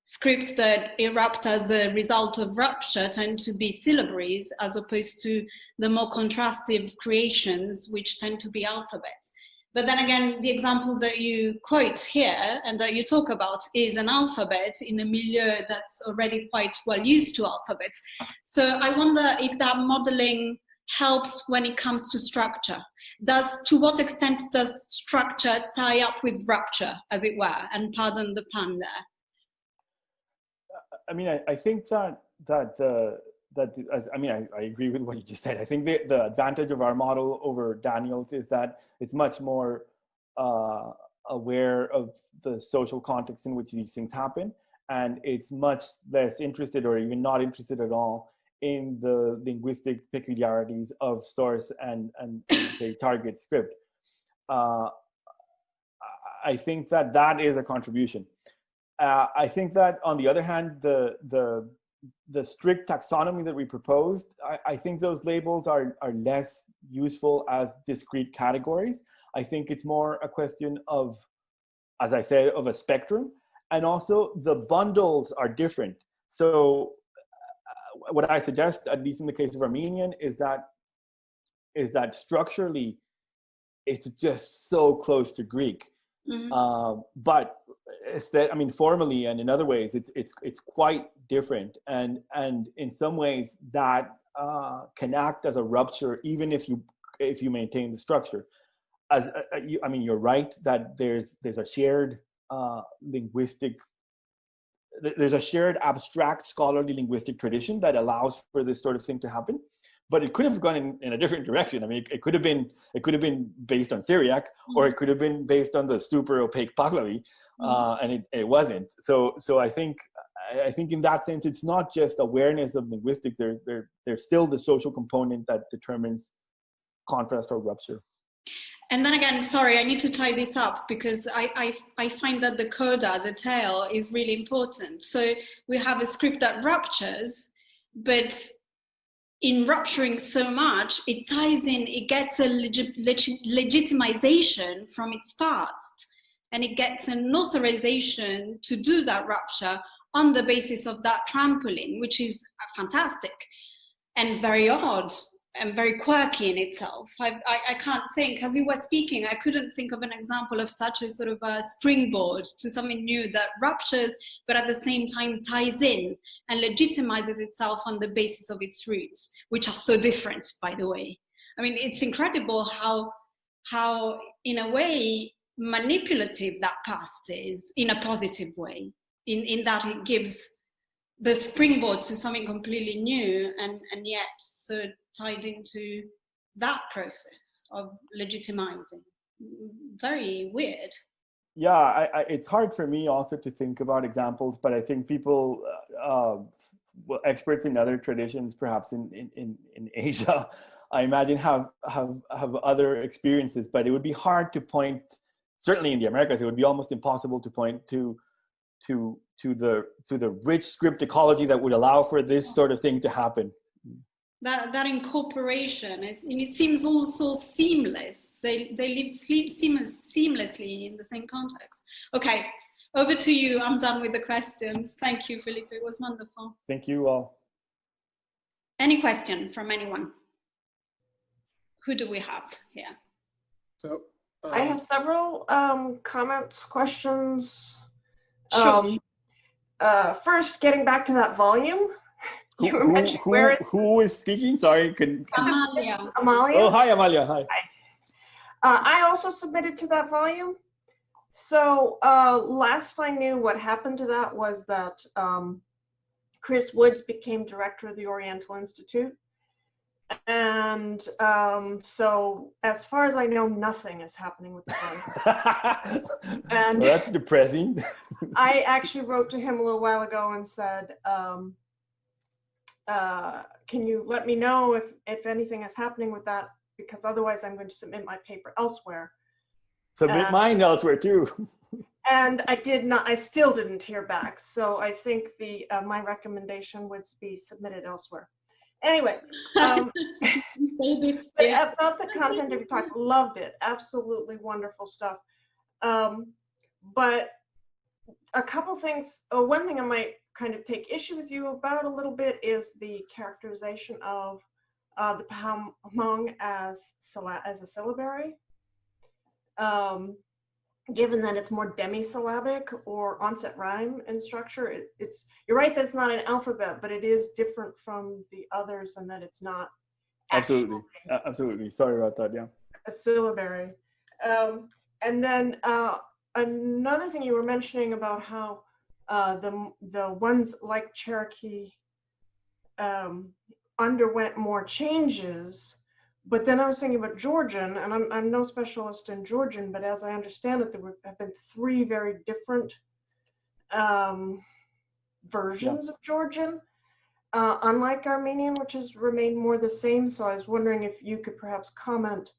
scripts that erupt as a result of rupture tend to be syllabaries, as opposed to the more contrastive creations, which tend to be alphabets. But then again, the example that you quote here and that you talk about is an alphabet in a milieu that's already quite well used to alphabets. So I wonder if that modeling helps when it comes to structure? To what extent does structure tie up with rupture, as it were? And pardon the pun there. I mean, I think I agree with what you just said. I think the advantage of our model over Daniel's is that it's much more aware of the social context in which these things happen, and it's much less interested, or even not interested at all, in the linguistic peculiarities of source and say target script. I think that is a contribution. I think that on the other hand, the strict taxonomy that we proposed, I think those labels are less useful as discrete categories. I think it's more a question of, as I said, of a spectrum, and also the bundles are different. So what I suggest, at least in the case of Armenian, is that structurally it's just so close to Greek. Mm-hmm. But formally and in other ways, it's quite different, and in some ways that can act as a rupture, even if you maintain the structure. You're right that there's a shared linguistic, there's a shared abstract scholarly linguistic tradition that allows for this sort of thing to happen. But it could have gone in a different direction. I mean, it could have been based on Syriac, or it could have been based on the super opaque Pahlavi, and it wasn't. So I think in that sense, it's not just awareness of linguistics. There's still the social component that determines contrast or rupture. And then again, sorry, I need to tie this up because I find that the coda, the tail, is really important. So we have a script that ruptures, but in rupturing so much, it ties in, it gets a legitimization from its past, and it gets an authorization to do that rupture on the basis of that trampoline, which is fantastic and very odd and very quirky in itself. I can't think, as you were speaking, I couldn't think of an example of such a sort of a springboard to something new that ruptures, but at the same time ties in and legitimizes itself on the basis of its roots, which are so different, by the way. I mean, it's incredible how in a way, manipulative that past is, in a positive way, in that it gives the springboard to something completely new, and yet so tied into that process of legitimizing. Very weird. Yeah, it's hard for me also to think about examples, but I think people, experts in other traditions, perhaps in Asia, I imagine have other experiences. But it would be hard to point, certainly in the Americas, it would be almost impossible to point to the rich script ecology that would allow for this sort of thing to happen. That incorporation, it seems also seamless. They live seamlessly in the same context. Okay, over to you. I'm done with the questions. Thank you, Felipe. It was wonderful. Thank you all. Any question from anyone? Who do we have here? So I have several comments, questions. Sure. First, getting back to that volume. Who is speaking? Sorry, Amalia. Amalia. Oh, hi, Amalia. Hi. I also submitted to that volume. So last I knew, what happened to that was that Chris Woods became director of the Oriental Institute. And so as far as I know, nothing is happening with the volume. And well, that's depressing. I actually wrote to him a little while ago and said, can you let me know if anything is happening with that? Because otherwise I'm going to submit my paper elsewhere. Submit mine elsewhere too. And I still didn't hear back. So I think my recommendation would be submitted elsewhere. Anyway, about the content of your talk, loved it. Absolutely wonderful stuff. But a couple things, one thing I might kind of take issue with you about a little bit is the characterization of the Hmong as a syllabary. Given that it's more demi-syllabic or onset rhyme in structure, you're right that it's not an alphabet, but it is different from the others, and that it's not Absolutely. Absolutely. Sorry about that. Yeah. A syllabary. And then another thing you were mentioning about how the ones like Cherokee underwent more changes, but then I was thinking about Georgian, and I'm no specialist in Georgian, but as I understand it, there have been 3 very different versions of Georgian, unlike Armenian, which has remained more the same. So I was wondering if you could perhaps comment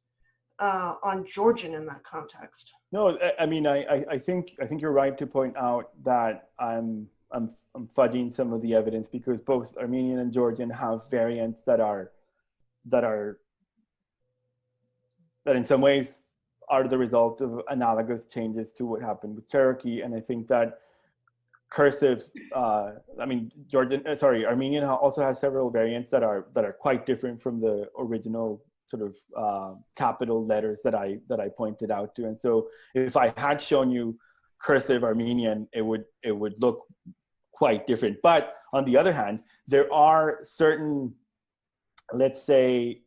on Georgian in that context. No, I mean, I think you're right to point out that I'm fudging some of the evidence, because both Armenian and Georgian have variants that in some ways are the result of analogous changes to what happened with Cherokee. And I think that cursive, Armenian also has several variants that are quite different from the original sort of capital letters that I pointed out to. And so if I had shown you cursive Armenian, it would look quite different. But on the other hand, there are certain, let's say,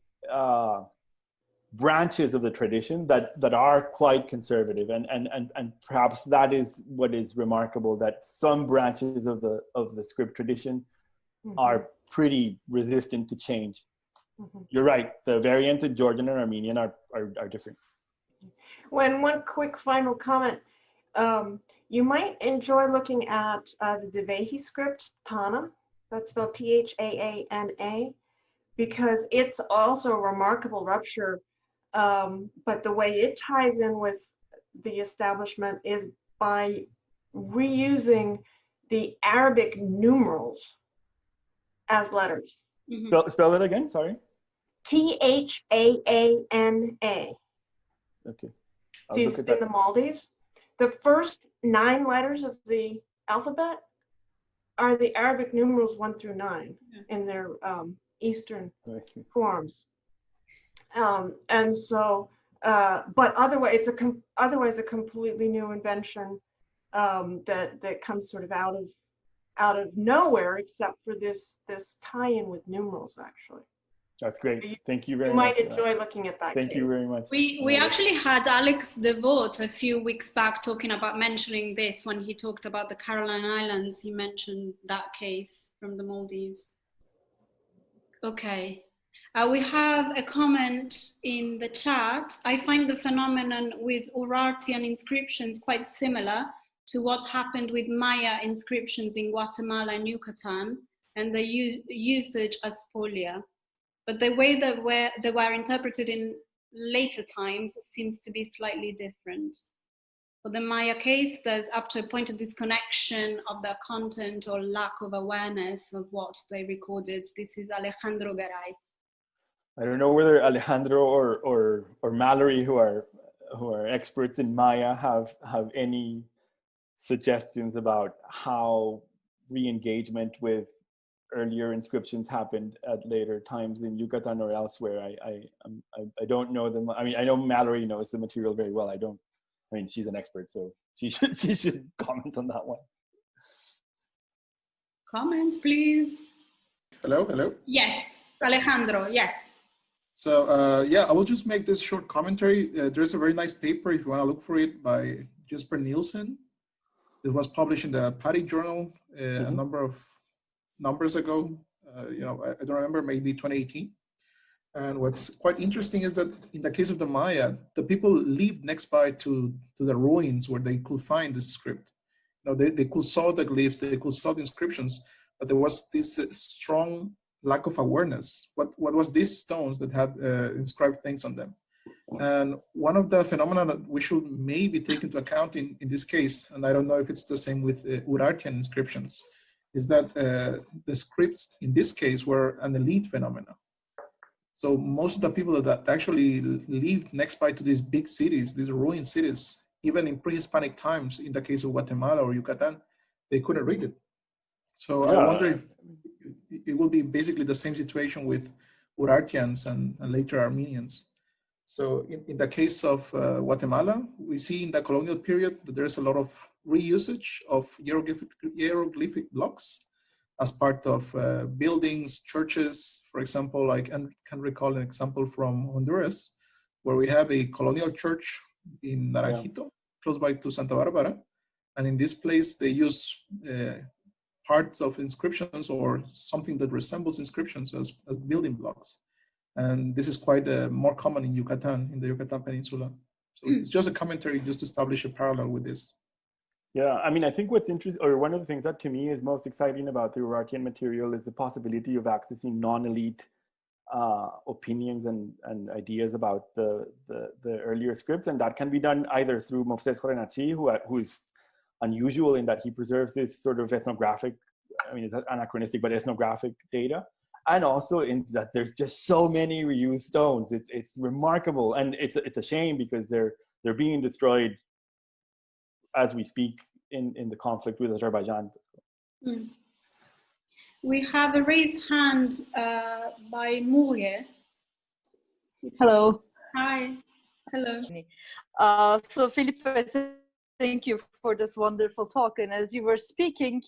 branches of the tradition that are quite conservative, and perhaps that is what is remarkable, that some branches of the script tradition are pretty resistant to change. You're right, the variants in Georgian and Armenian are different. One quick final comment. You might enjoy looking at the Devehi script, Tana, that's spelled T-H-A-A-N-A, because it's also a remarkable rupture. But the way it ties in with the establishment is by reusing the Arabic numerals as letters. Spell it again, sorry. T-H-A-A-N-A. Okay. So you see in the Maldives, the first 9 letters of the alphabet are the Arabic numerals 1 through 9 in their Eastern forms. And so, but otherwise, otherwise a completely new invention that comes sort of out of nowhere, except for this tie-in with numerals, actually. That's great. Thank you very You much. might enjoy looking at that. Thank you very much. We actually had Alex DeVote a few weeks back mentioning this when he talked about the Caroline Islands. He mentioned that case from the Maldives. Okay. We have a comment in the chat. I find the phenomenon with Urartian inscriptions quite similar to what happened with Maya inscriptions in Guatemala and Yucatan, and the usage as spolia. But the way that they were interpreted in later times seems to be slightly different. For the Maya case, there's up to a point a disconnection of the content or lack of awareness of what they recorded. This is Alejandro Garay. I don't know whether Alejandro or Mallory, who are experts in Maya, have any suggestions about how re-engagement with earlier inscriptions happened at later times in Yucatan or elsewhere. I don't know them. I mean, I know Mallory knows the material very well. I mean, she's an expert, so she should comment on that one. Comment, please. Hello. Yes, Alejandro. Yes. So yeah, I will just make this short commentary. There's a very nice paper, if you want to look for it, by Jesper Nielsen. It was published in the PADI journal a number of numbers ago. I don't remember, maybe 2018. And what's quite interesting is that in the case of the Maya, the people lived next by to the ruins where they could find the script. They could saw the glyphs, they could saw the inscriptions, but there was this strong lack of awareness. What was these stones that had inscribed things on them? And one of the phenomena that we should maybe take into account in this case, and I don't know if it's the same with Urartian inscriptions, is that the scripts in this case were an elite phenomena. So most of the people that actually lived next by to these big cities, these ruined cities, even in pre-Hispanic times, in the case of Guatemala or Yucatan, they couldn't read it. So I wonder if it will be basically the same situation with Urartians and later Armenians. So in the case of Guatemala, we see in the colonial period that there's a lot of reusage of hieroglyphic blocks. as part of buildings, churches, for example. I can recall an example from Honduras, where we have a colonial church in Naranjito, close by to Santa Barbara. And in this place, they use parts of inscriptions or something that resembles inscriptions as building blocks. And this is quite more common in Yucatan, in the Yucatan Peninsula. So it's just a commentary just to establish a parallel with this. Yeah, I mean, I think what's interesting, or one of the things that to me is most exciting about the Urartian material is the possibility of accessing non-elite opinions and ideas about the earlier scripts, and that can be done either through Moses Khorenatsi, who is unusual in that he preserves this sort of ethnographic, I mean, it's anachronistic, but ethnographic data, and also in that there's just so many reused stones. It's remarkable, and it's a shame because they're being destroyed as we speak in the conflict with Azerbaijan. Mm. We have a raised hand by Mourier. Hello. Hi. Hello. So Felipe, thank you for this wonderful talk. And as you were speaking,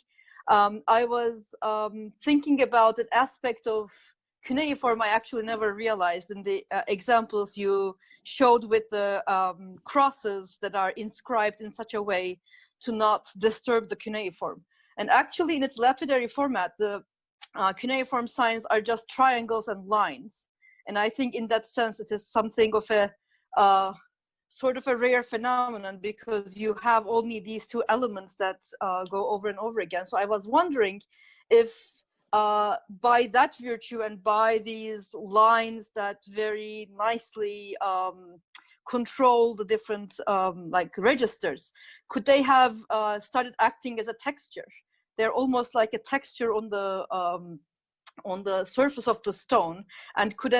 I was thinking about an aspect of cuneiform I actually never realized in the examples you showed with the crosses that are inscribed in such a way to not disturb the cuneiform. And actually in its lapidary format, the cuneiform signs are just triangles and lines. And I think in that sense, it is something of a sort of a rare phenomenon because you have only these two elements that go over and over again. So I was wondering if by that virtue and by these lines that very nicely control the different like registers, could they have started acting as a texture? They're almost like a texture on the surface of the stone, and could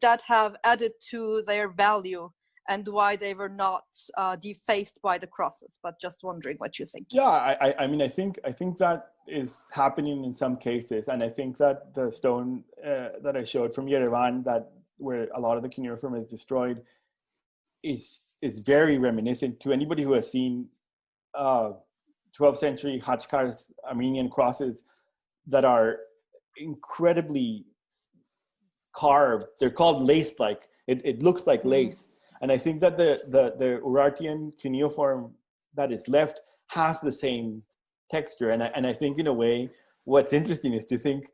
that have added to their value and why they were not defaced by the crosses? But just wondering what you think. Yeah, I mean, I think that is happening in some cases, and I think that the stone that I showed from Yerevan, where a lot of the cuneiform is destroyed, is very reminiscent to anybody who has seen 12th century Hachkar's Armenian crosses that are incredibly carved. They're called lace-like. It looks like lace. And I think that the Urartian cuneiform that is left has the same texture. And I think in a way, what's interesting is to think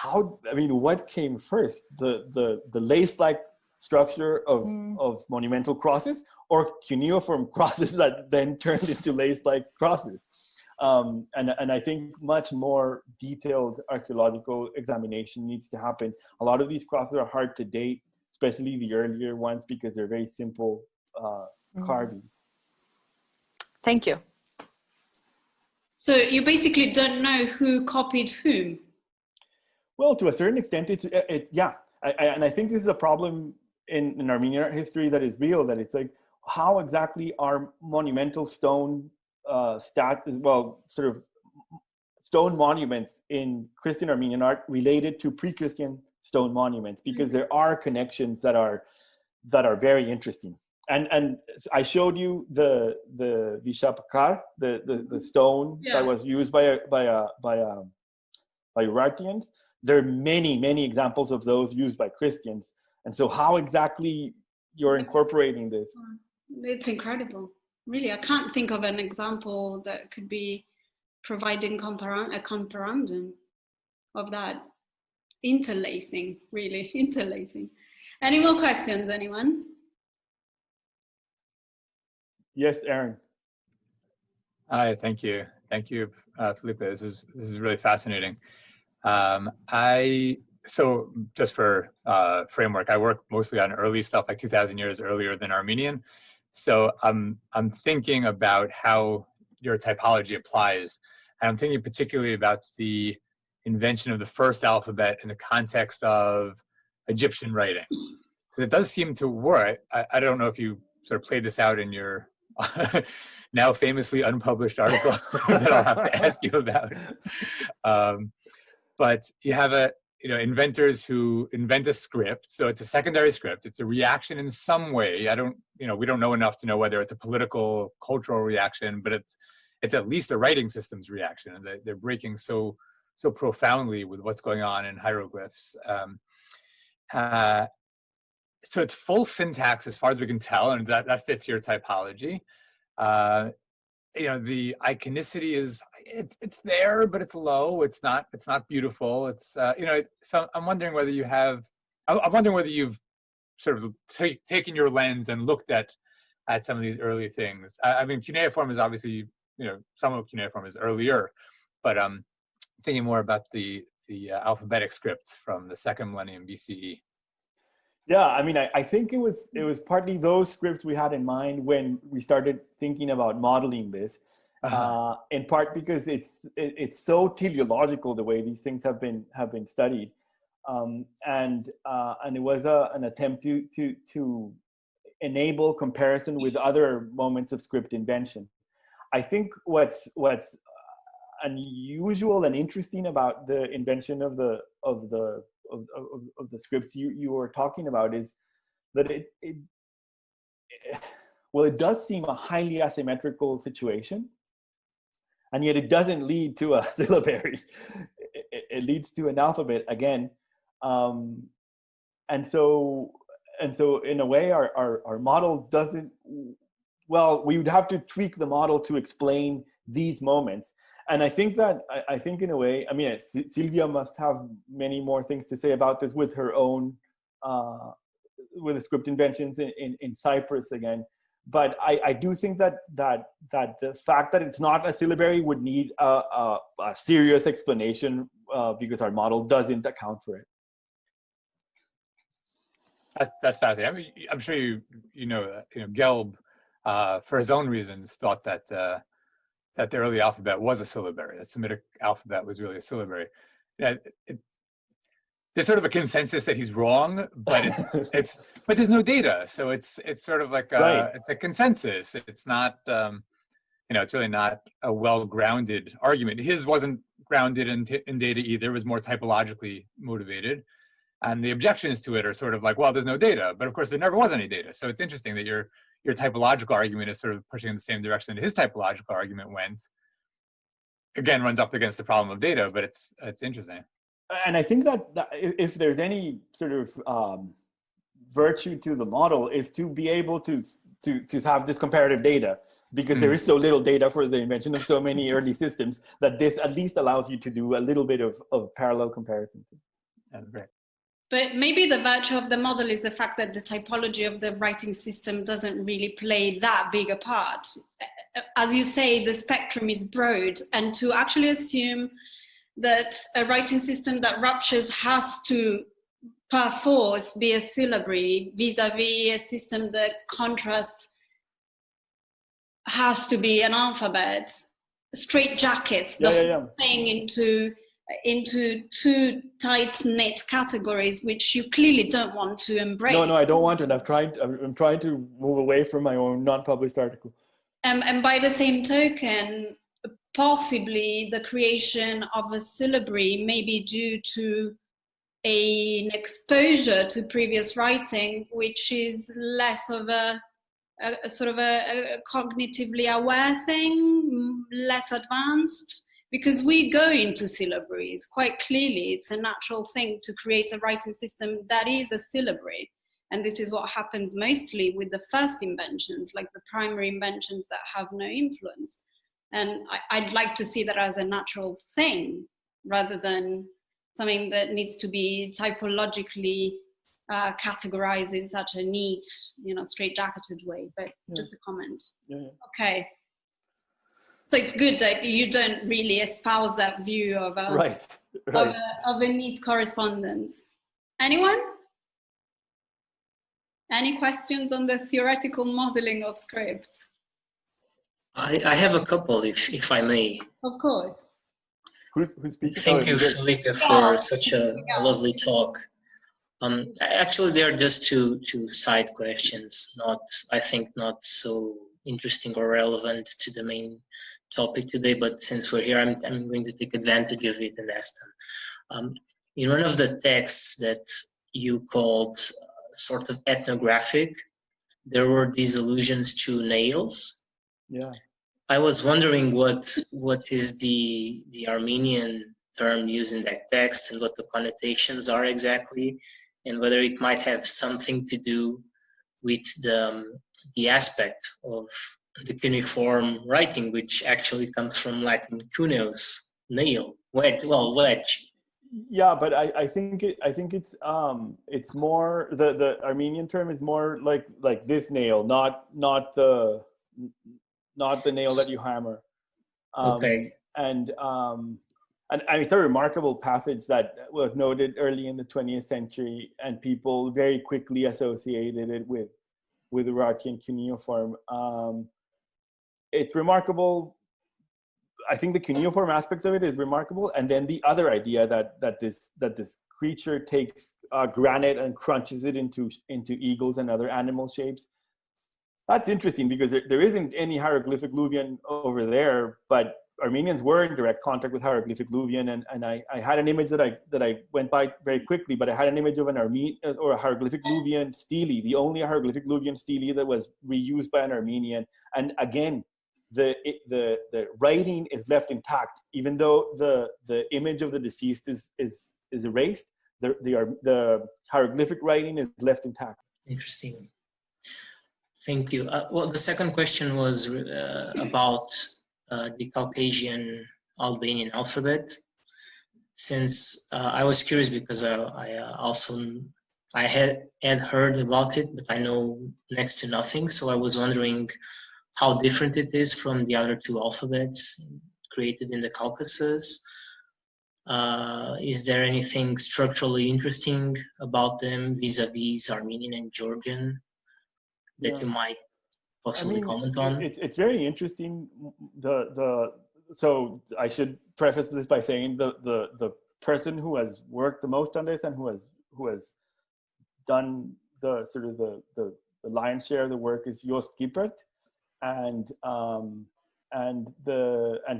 what came first? The lace-like structure of monumental crosses, or cuneiform crosses that then turned into lace-like crosses. And I think much more detailed archaeological examination needs to happen. A lot of these crosses are hard to date, especially the earlier ones, because they're very simple carvings. Thank you. So you basically don't know who copied whom? Well, to a certain extent, and I think this is a problem in Armenian art history that is real, that it's like, how exactly are monumental stone stone monuments in Christian Armenian art related to pre-Christian stone monuments? Because there are connections that are very interesting. And I showed you the Vishapakar, the stone that was used by Urartians. There are many examples of those used by Christians. And so how exactly you're incorporating this? It's incredible. Really, I can't think of an example that could be providing a comparandum of that. Interlacing, really, interlacing. Any more questions, anyone? Yes, Aaron. Hi, thank you. Thank you, Felipe. This is really fascinating. So just for framework, I work mostly on early stuff, like 2,000 years earlier than Armenian. So I'm thinking about how your typology applies. And I'm thinking particularly about the invention of the first alphabet in the context of Egyptian writing. It does seem to work. I don't know if you sort of played this out in your now famously unpublished article that I'll have to ask you about. But you have inventors who invent a script. So it's a secondary script. It's a reaction in some way. We don't know enough to know whether it's a political, cultural reaction, but it's at least a writing system's reaction. And they're breaking so so profoundly with what's going on in hieroglyphs. So it's full syntax as far as we can tell, and that fits your typology. You know, the iconicity is it's there, but it's low. It's not beautiful. It's you know, so I'm wondering whether you have. I'm wondering whether you've sort of taken your lens and looked at some of these early things. I mean, cuneiform is obviously, you know, some of cuneiform is earlier, but thinking more about the alphabetic scripts from the 2nd millennium BCE. Yeah, I mean, I think it was partly those scripts we had in mind when we started thinking about modeling this. In part because it's so teleological the way these things have been studied, and it was an attempt to enable comparison with other moments of script invention. I think what's unusual and interesting about the invention of the scripts you were talking about is that it does seem a highly asymmetrical situation, and yet it doesn't lead to a syllabary. It leads to an alphabet again, and so in a way our model doesn't. Well, we would have to tweak the model to explain these moments. And I think in a way, I mean, Silvia must have many more things to say about this with her own, with the script inventions in Cyprus again. But I do think that the fact that it's not a syllabary would need a serious explanation because our model doesn't account for it. That's fascinating. I mean, I'm sure you know Gelb, for his own reasons, thought that the early alphabet was a syllabary. The Semitic alphabet was really a syllabary. Yeah, there's sort of a consensus that he's wrong, but but there's no data, so it's sort of like it's a consensus. It's not it's really not a well-grounded argument. His wasn't grounded in data either. It was more typologically motivated, and the objections to it are sort of like, well, there's no data, but of course there never was any data. So it's interesting that your typological argument is sort of pushing in the same direction that his typological argument went. Again, runs up against the problem of data, but it's interesting. And I think that if there's any sort of virtue to the model is to be able to have this comparative data, because there is so little data for the invention of so many early systems that this at least allows you to do a little bit of parallel comparison. That's great. But maybe the virtue of the model is the fact that the typology of the writing system doesn't really play that big a part. As you say, the spectrum is broad, and to actually assume that a writing system that ruptures has to per force be a syllabary vis-a-vis a system that contrasts has to be an alphabet, straight jackets, the whole thing into two tight-knit categories, which you clearly don't want to embrace. No, I don't want it. I'm trying to move away from my own non-published article. And by the same token, possibly the creation of a syllabary may be due to an exposure to previous writing, which is less of a sort of a cognitively aware thing, less advanced. Because we go into syllabaries quite clearly. It's a natural thing to create a writing system that is a syllabary. And this is what happens mostly with the first inventions, like the primary inventions that have no influence. And I'd like to see that as a natural thing rather than something that needs to be typologically categorized in such a neat, straight-jacketed way. But just a comment. Okay. So it's good that you don't really espouse that view of a neat correspondence. Anyone? Any questions on the theoretical modeling of scripts? I have a couple, if I may. Of course. Who's speaking? Thank you, Felipe, for such a lovely talk. Actually, there are just two side questions. I think not so interesting or relevant to the main topic today, but since we're here, I'm going to take advantage of it and ask them. In one of the texts that you called sort of ethnographic, there were these allusions to nails. Yeah. I was wondering what is the Armenian term used in that text and what the connotations are exactly, and whether it might have something to do with the aspect of the cuneiform writing, which actually comes from Latin cuneus, nail, wedge, well, wedge. Yeah, but I think it's more, the Armenian term is more like this nail, not the nail that you hammer. Okay. And it's a remarkable passage that was noted early in the 20th century, and people very quickly associated it with Iraqi cuneiform. It's remarkable. I think the cuneiform aspect of it is remarkable, and then the other idea that this creature takes granite and crunches it into eagles and other animal shapes. That's interesting, because there isn't any hieroglyphic Luwian over there, but Armenians were in direct contact with hieroglyphic Luwian, and I had an image that I went by very quickly, but I had an image of a hieroglyphic Luwian stele, the only hieroglyphic Luwian stele that was reused by an Armenian. And again, the writing is left intact, even though the image of the deceased is erased. The hieroglyphic writing is left intact. Interesting. Thank you. Well, the second question was about the Caucasian Albanian alphabet. Since I was curious, because I had heard about it, but I know next to nothing. So I was wondering how different it is from the other two alphabets created in the Caucasus. Is there anything structurally interesting about them vis-a-vis Armenian and Georgian that you might possibly comment on? It's very interesting. So I should preface this by saying the person who has worked the most on this and who has done the sort of the lion's share of the work is Jost Giepert, and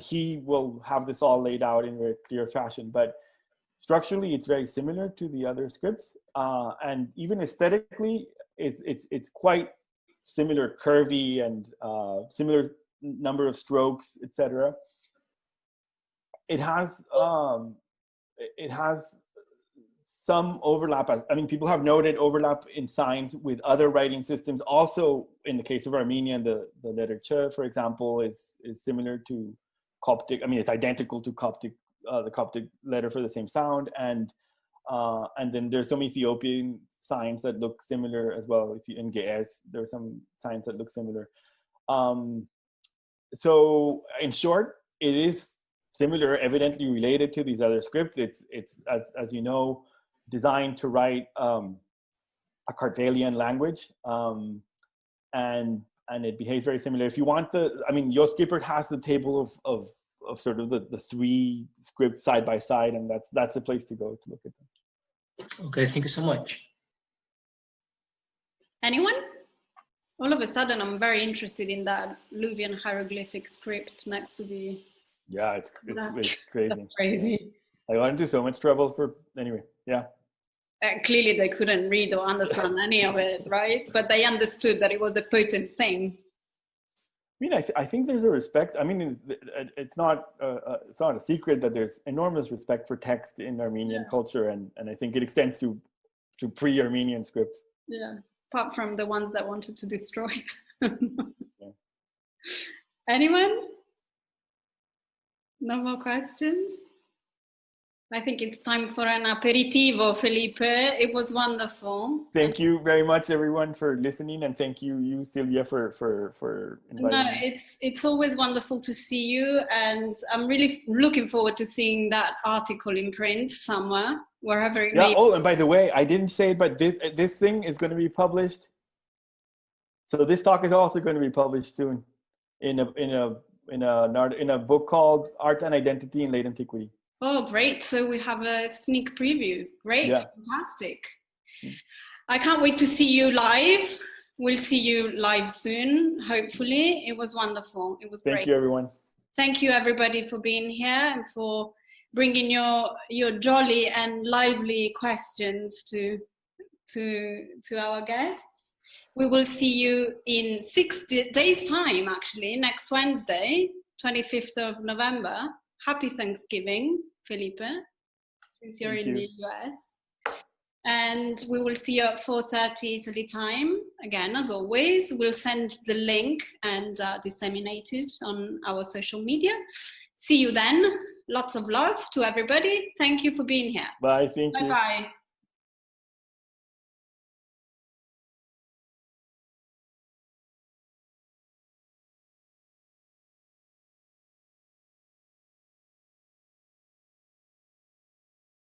he will have this all laid out in a very clear fashion. But structurally, it's very similar to the other scripts, and even aesthetically, it's quite similar, curvy, and similar number of strokes, etc. It has some overlap. I mean, people have noted overlap in signs with other writing systems. Also, in the case of Armenian, the letter ch, for example, is similar to Coptic. I mean, it's identical to Coptic, the Coptic letter for the same sound, and then there's some Ethiopian signs that look similar as well. In Ge'ez, there are some signs that look similar. So, in short, it is similar, evidently related to these other scripts. It's as you know, designed to write a Kartvelian language, and it behaves very similar. If you want Jost Giepert has the table of sort of the three scripts side by side, and that's the place to go to look at them. Okay, thank you so much. Anyone? All of a sudden, I'm very interested in that Luwian hieroglyphic script next to the. Yeah, it's crazy. That's crazy. I got into so much trouble anyway. Yeah. Clearly, they couldn't read or understand any of it, right? But they understood that it was a potent thing. I mean, I think there's a respect. I mean, it's not a secret that there's enormous respect for text in Armenian culture, and I think it extends to pre-Armenian scripts. Yeah, apart from the ones that wanted to destroy them. Yeah. Anyone? No more questions? I think it's time for an aperitivo, Felipe. It was wonderful. Thank you very much, everyone, for listening, and thank you, Silvia, for inviting me. It's always wonderful to see you, and I'm really looking forward to seeing that article in print somewhere, wherever it may be. Oh, and by the way, I didn't say, but this thing is going to be published. So this talk is also going to be published soon in a book called Art and Identity in Late Antiquity. Oh, great. So we have a sneak preview. Great. Yeah. Fantastic. I can't wait to see you live. We'll see you live soon, hopefully. It was wonderful. It was great. Thank you, everyone. Thank you, everybody, for being here and for bringing your jolly and lively questions to our guests. We will see you in 6 days' time, actually, next Wednesday, 25th of November. happy Thanksgiving, Felipe, since you're in the US. And we will see you at 4:30 Italy time. Again, as always, we'll send the link and disseminate it on our social media. See you then. Lots of love to everybody. Thank you for being here. Bye. Thank you. Bye-bye.